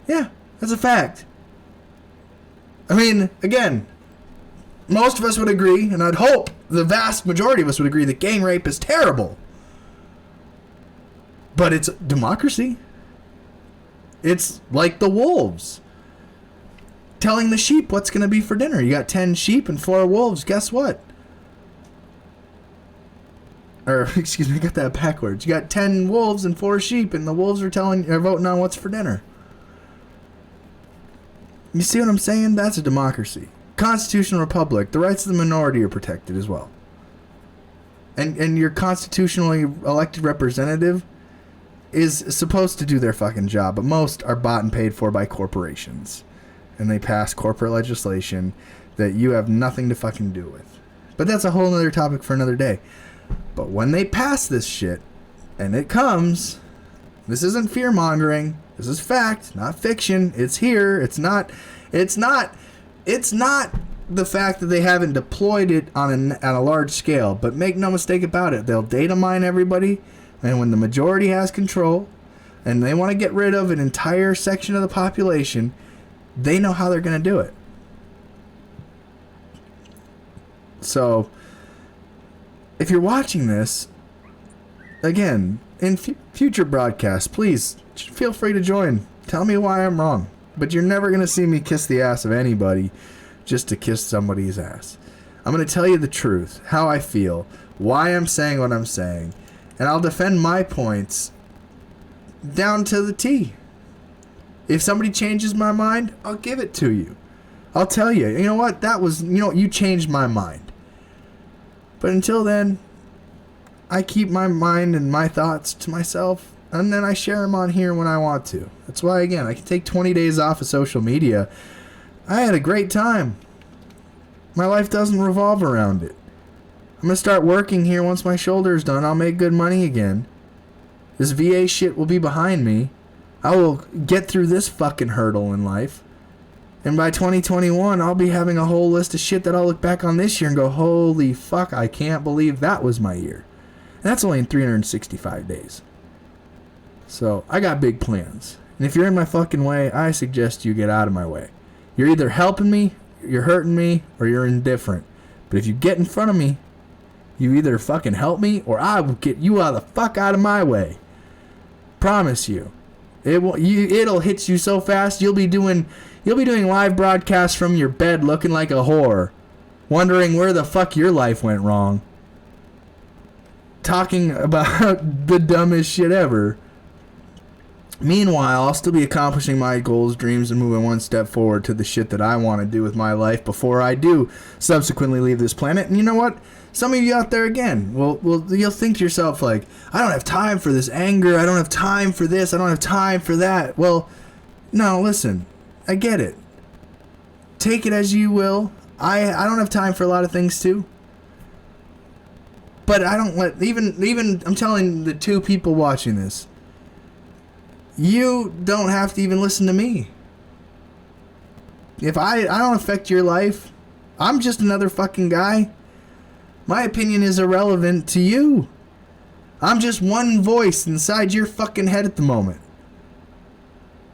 Yeah, that's a fact. I mean, again, most of us would agree, and I'd hope the vast majority of us would agree, that gang rape is terrible. But it's democracy. It's like the wolves telling the sheep what's going to be for dinner. You got 10 sheep and 4 wolves. Guess what? Or, excuse me, I got that backwards. You got 10 wolves and 4 sheep, and the wolves are voting on what's for dinner. You see what I'm saying? That's a democracy. Constitutional republic. The rights of the minority are protected as well. And your constitutionally elected representative is supposed to do their fucking job, but most are bought and paid for by corporations. And they pass corporate legislation that you have nothing to fucking do with. But that's a whole other topic for another day. But when they pass this shit, and it comes, this isn't fear-mongering. This is fact, not fiction. It's here. It's not the fact that they haven't deployed it on a large scale. But make no mistake about it, they'll data mine everybody, and when the majority has control, and they want to get rid of an entire section of the population, they know how they're going to do it. So, if you're watching this, again, in future broadcasts, please feel free to join. Tell me why I'm wrong. But you're never going to see me kiss the ass of anybody just to kiss somebody's ass. I'm going to tell you the truth, how I feel, why I'm saying what I'm saying, and I'll defend my points down to the T. If somebody changes my mind, I'll give it to you. I'll tell you, you know what, you changed my mind. But until then, I keep my mind and my thoughts to myself, and then I share them on here when I want to. That's why, again, I can take 20 days off of social media. I had a great time. My life doesn't revolve around it. I'm going to start working here once my shoulder's done. I'll make good money again. This VA shit will be behind me. I will get through this fucking hurdle in life. And by 2021, I'll be having a whole list of shit that I'll look back on this year and go, holy fuck, I can't believe that was my year. And that's only in 365 days. So, I got big plans. And if you're in my fucking way, I suggest you get out of my way. You're either helping me, you're hurting me, or you're indifferent. But if you get in front of me, you either fucking help me, or I will get you out of the fuck out of my way. Promise you. It'll hit you so fast, you'll be doing live broadcasts from your bed looking like a whore, wondering where the fuck your life went wrong. Talking about the dumbest shit ever. Meanwhile, I'll still be accomplishing my goals, dreams, and moving one step forward to the shit that I want to do with my life before I do subsequently leave this planet. And you know what? Some of you out there, again, you'll think to yourself, like, I don't have time for this anger. I don't have time for this. I don't have time for that. Well, no, listen. I get it. Take it as you will. I don't have time for a lot of things, too. But I don't let... Even I'm telling the 2 people watching this, you don't have to even listen to me. If I don't affect your life, I'm just another fucking guy. My opinion is irrelevant to you. I'm just one voice inside your fucking head at the moment.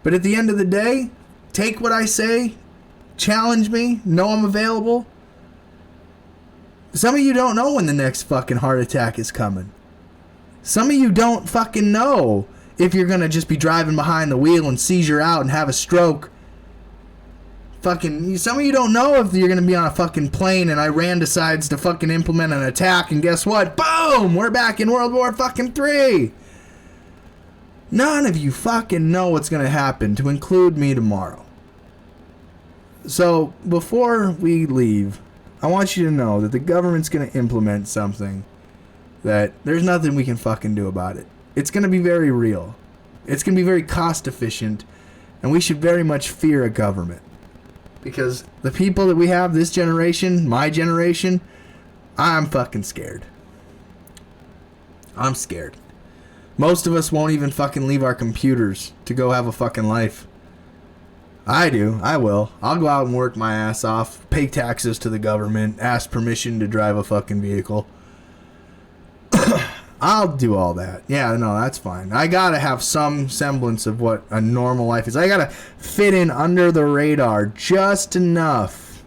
But at the end of the day, take what I say, challenge me, know I'm available. Some of you don't know when the next fucking heart attack is coming. Some of you don't fucking know if you're gonna just be driving behind the wheel and seizure out and have a stroke. Some of you don't know if you're gonna be on a fucking plane and Iran decides to fucking implement an attack, and guess what? Boom! We're back in World War fucking 3! None of you fucking know what's gonna happen, to include me tomorrow. So, before we leave, I want you to know that the government's gonna implement something that there's nothing we can fucking do about it. It's going to be very real. It's going to be very cost efficient, and we should very much fear a government. Because the people that we have, this generation, my generation, I'm fucking scared. I'm scared. Most of us won't even fucking leave our computers to go have a fucking life. I do. I will. I'll go out and work my ass off, pay taxes to the government, ask permission to drive a fucking vehicle. I'll do all that. Yeah, no, that's fine. I gotta have some semblance of what a normal life is. I gotta fit in under the radar just enough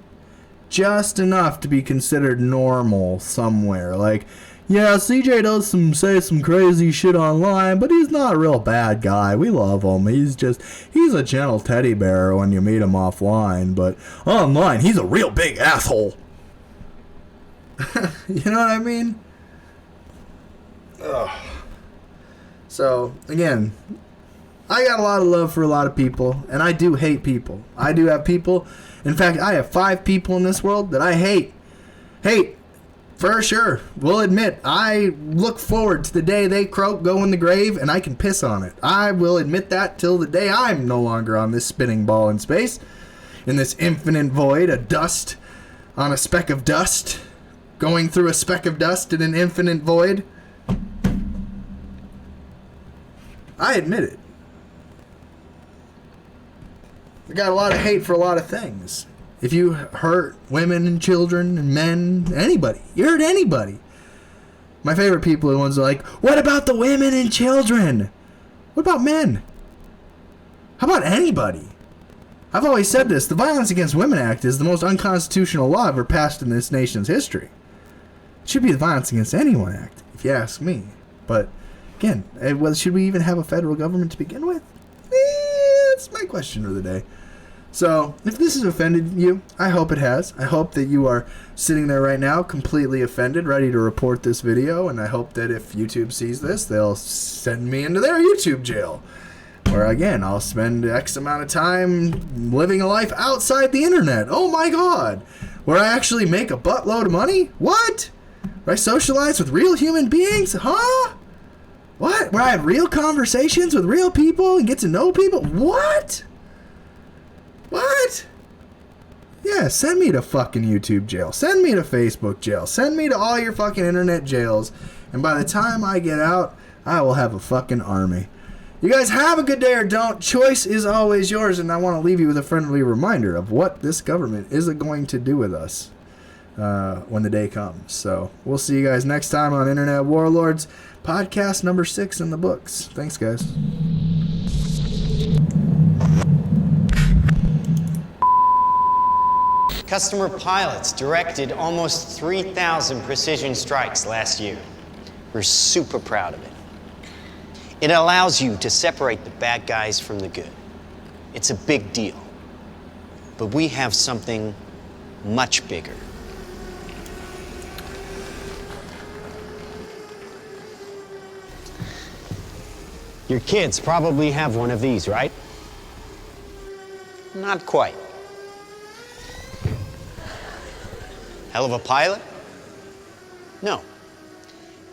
to be considered normal somewhere. Like, Yeah, CJ does say some crazy shit online, but he's not a real bad guy. We love him. He's a gentle teddy bear when you meet him offline, but online, he's a real big asshole. You know what I mean? Ugh. So, again, I got a lot of love for a lot of people, and I do hate people. I do have people. In fact, I have 5 people in this world that I hate. Hate. For sure. We'll admit, I look forward to the day they go in the grave and I can piss on it. I will admit that till the day I'm no longer on this spinning ball in space. In this infinite void, a dust on a speck of dust. Going through a speck of dust in an infinite void. I admit it. I got a lot of hate for a lot of things. If you hurt women and children and men, anybody, you hurt anybody. My favorite people are the ones that are like, what about the women and children? What about men? How about anybody? I've always said this, the Violence Against Women Act is the most unconstitutional law ever passed in this nation's history. It should be the Violence Against Anyone Act, if you ask me. But, again, should we even have a federal government to begin with? That's my question of the day. So, if this has offended you, I hope it has. I hope that you are sitting there right now completely offended, ready to report this video, and I hope that if YouTube sees this, they'll send me into their YouTube jail. Where, again, I'll spend X amount of time living a life outside the internet. Oh my god! Where I actually make a buttload of money? What? Where I socialize with real human beings? Huh? What? Where I have real conversations with real people and get to know people? What? What? Yeah, send me to fucking YouTube jail. Send me to Facebook jail. Send me to all your fucking internet jails. And by the time I get out, I will have a fucking army. You guys have a good day or don't. Choice is always yours. And I want to leave you with a friendly reminder of what this government is going to do with us when the day comes. So we'll see you guys next time on Internet Warlords, podcast number 6 in the books. Thanks, guys. Customer pilots directed almost 3,000 precision strikes last year. We're super proud of it. It allows you to separate the bad guys from the good. It's a big deal. But we have something much bigger. Your kids probably have one of these, right? Not quite. Hell of a pilot? No.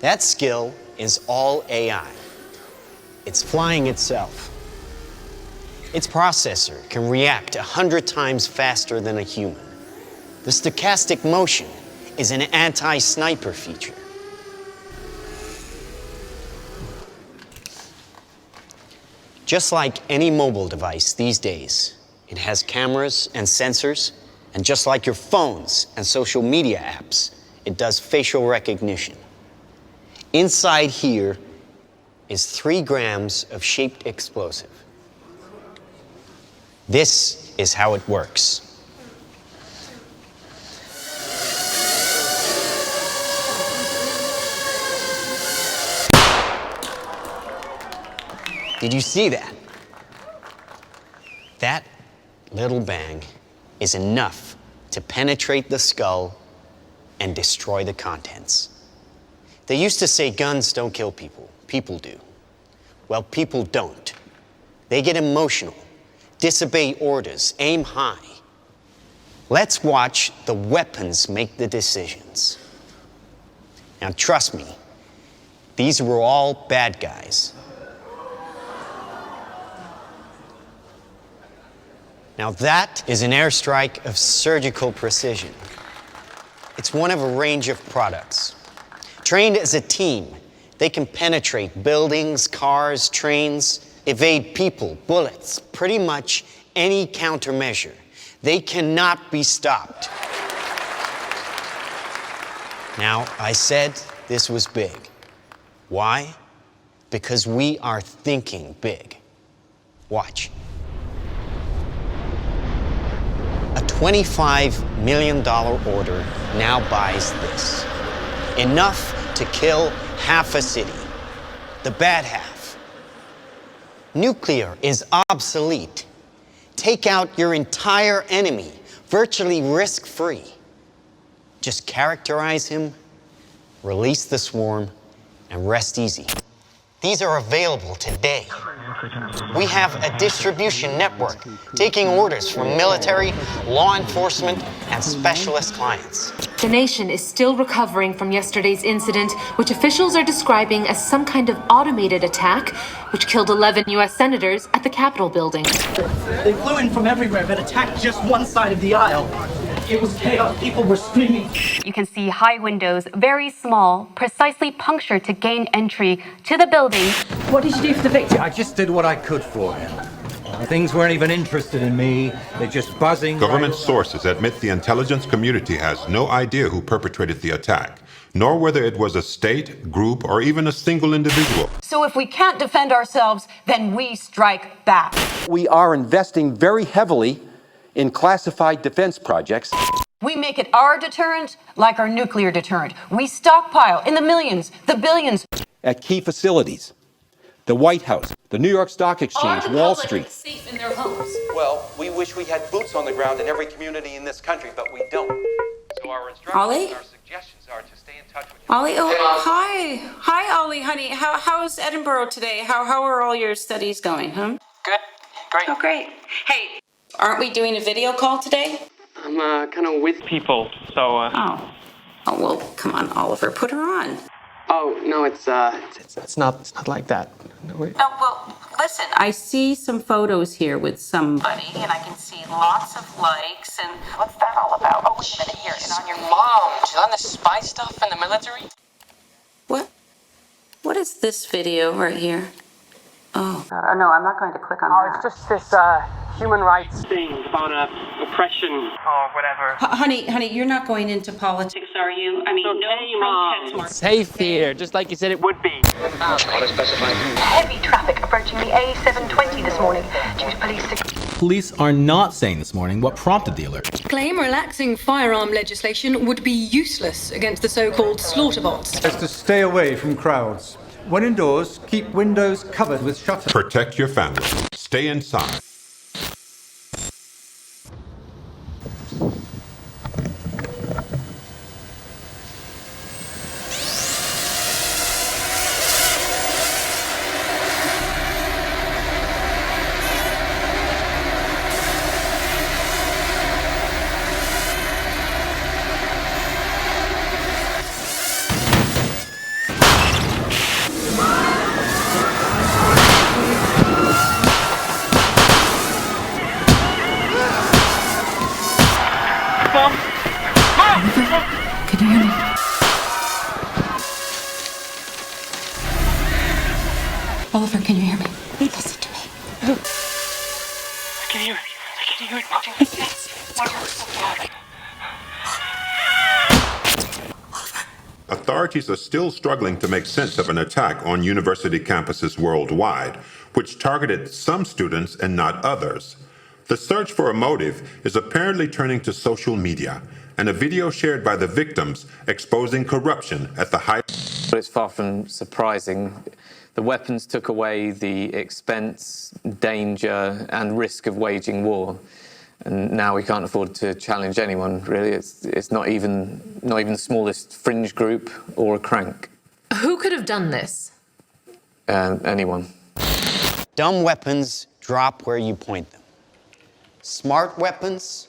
That skill is all AI. It's flying itself. Its processor can react 100 times faster than a human. The stochastic motion is an anti-sniper feature. Just like any mobile device these days, it has cameras and sensors. And just like your phones and social media apps, it does facial recognition. Inside here is 3 grams of shaped explosive. This is how it works. Did you see that? That little bang is enough to penetrate the skull and destroy the contents. They used to say guns don't kill people. People do. Well, people don't. They get emotional, disobey orders, aim high. Let's watch the weapons make the decisions. Now, trust me, these were all bad guys. Now that is an airstrike of surgical precision. It's one of a range of products. Trained as a team, they can penetrate buildings, cars, trains, evade people, bullets, pretty much any countermeasure. They cannot be stopped. Now, I said this was big. Why? Because we are thinking big. Watch. A $25 million order now buys this. Enough to kill half a city. The bad half. Nuclear is obsolete. Take out your entire enemy, virtually risk-free. Just characterize him, release the swarm, and rest easy. These are available today. We have a distribution network taking orders from military, law enforcement, and specialist clients. The nation is still recovering from yesterday's incident, which officials are describing as some kind of automated attack, which killed 11 U.S. senators at the Capitol building. They flew in from everywhere but attacked just one side of the aisle. It was chaos. People were screaming. You can see high windows, very small, precisely punctured to gain entry to the building. What did you do for the victim? I just did what I could for him. Things weren't even interested in me. They're just buzzing. Government sources admit the intelligence community has no idea who perpetrated the attack, nor whether it was a state, group, or even a single individual. So if we can't defend ourselves, then we strike back. We are investing very heavily in classified defense projects. We make it our deterrent like our nuclear deterrent. We stockpile in the millions, the billions. At key facilities, the White House, the New York Stock Exchange, Wall Street. Safe in their homes. Well, we wish we had boots on the ground in every community in this country, but we don't. So our Ollie? instructions, our suggestions are to stay in touch with Ollie, hi. Hi, Ollie, honey. How's Edinburgh today? How are all your studies going, huh? Good. Great. Oh, great. Hey, aren't we doing a video call today? I'm kind of with people, so. Oh, well, come on, Oliver, put her on. Oh no, it's not like that. No, wait. Oh, well, listen. I see some photos here with somebody, and I can see lots of likes, and what's that all about? Oh, wait a minute here, and on your Mom, she's on the spy stuff in the military. What is this video right here? Oh, no, I'm not going to click on Oh, that. it's just this human rights thing about oppression or whatever. Honey, you're not going into politics, are you? I mean, Okay, no Mom. protest march. Safe here, just like you said it would be. Heavy traffic approaching the A720 this morning due to police security. Police are not saying this morning what prompted the alert. Claim relaxing firearm legislation would be useless against the so-called slaughter bots. Is to stay away from crowds. When indoors, keep windows covered with shutters. Protect your family. Stay inside. Can you hear me? Oliver, can you hear me? Listen to me. I can hear it. Authorities are still struggling to make sense of an attack on university campuses worldwide, which targeted some students and not others. The search for a motive is apparently turning to social media, and a video shared by the victims exposing corruption at the height. But it's far from surprising. The weapons took away the expense, danger, and risk of waging war. And now we can't afford to challenge anyone, really. It's not even the smallest fringe group or a crank. Who could have done this? Anyone. Dumb weapons drop where you point them. Smart weapons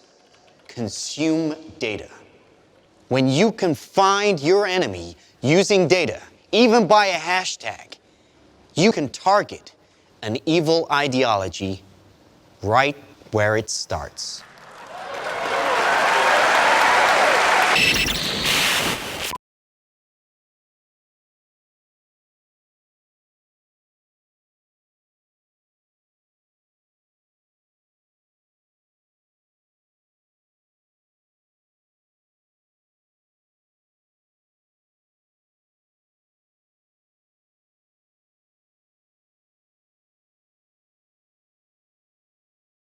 consume data. When you can find your enemy using data, even by a hashtag, you can target an evil ideology right where it starts.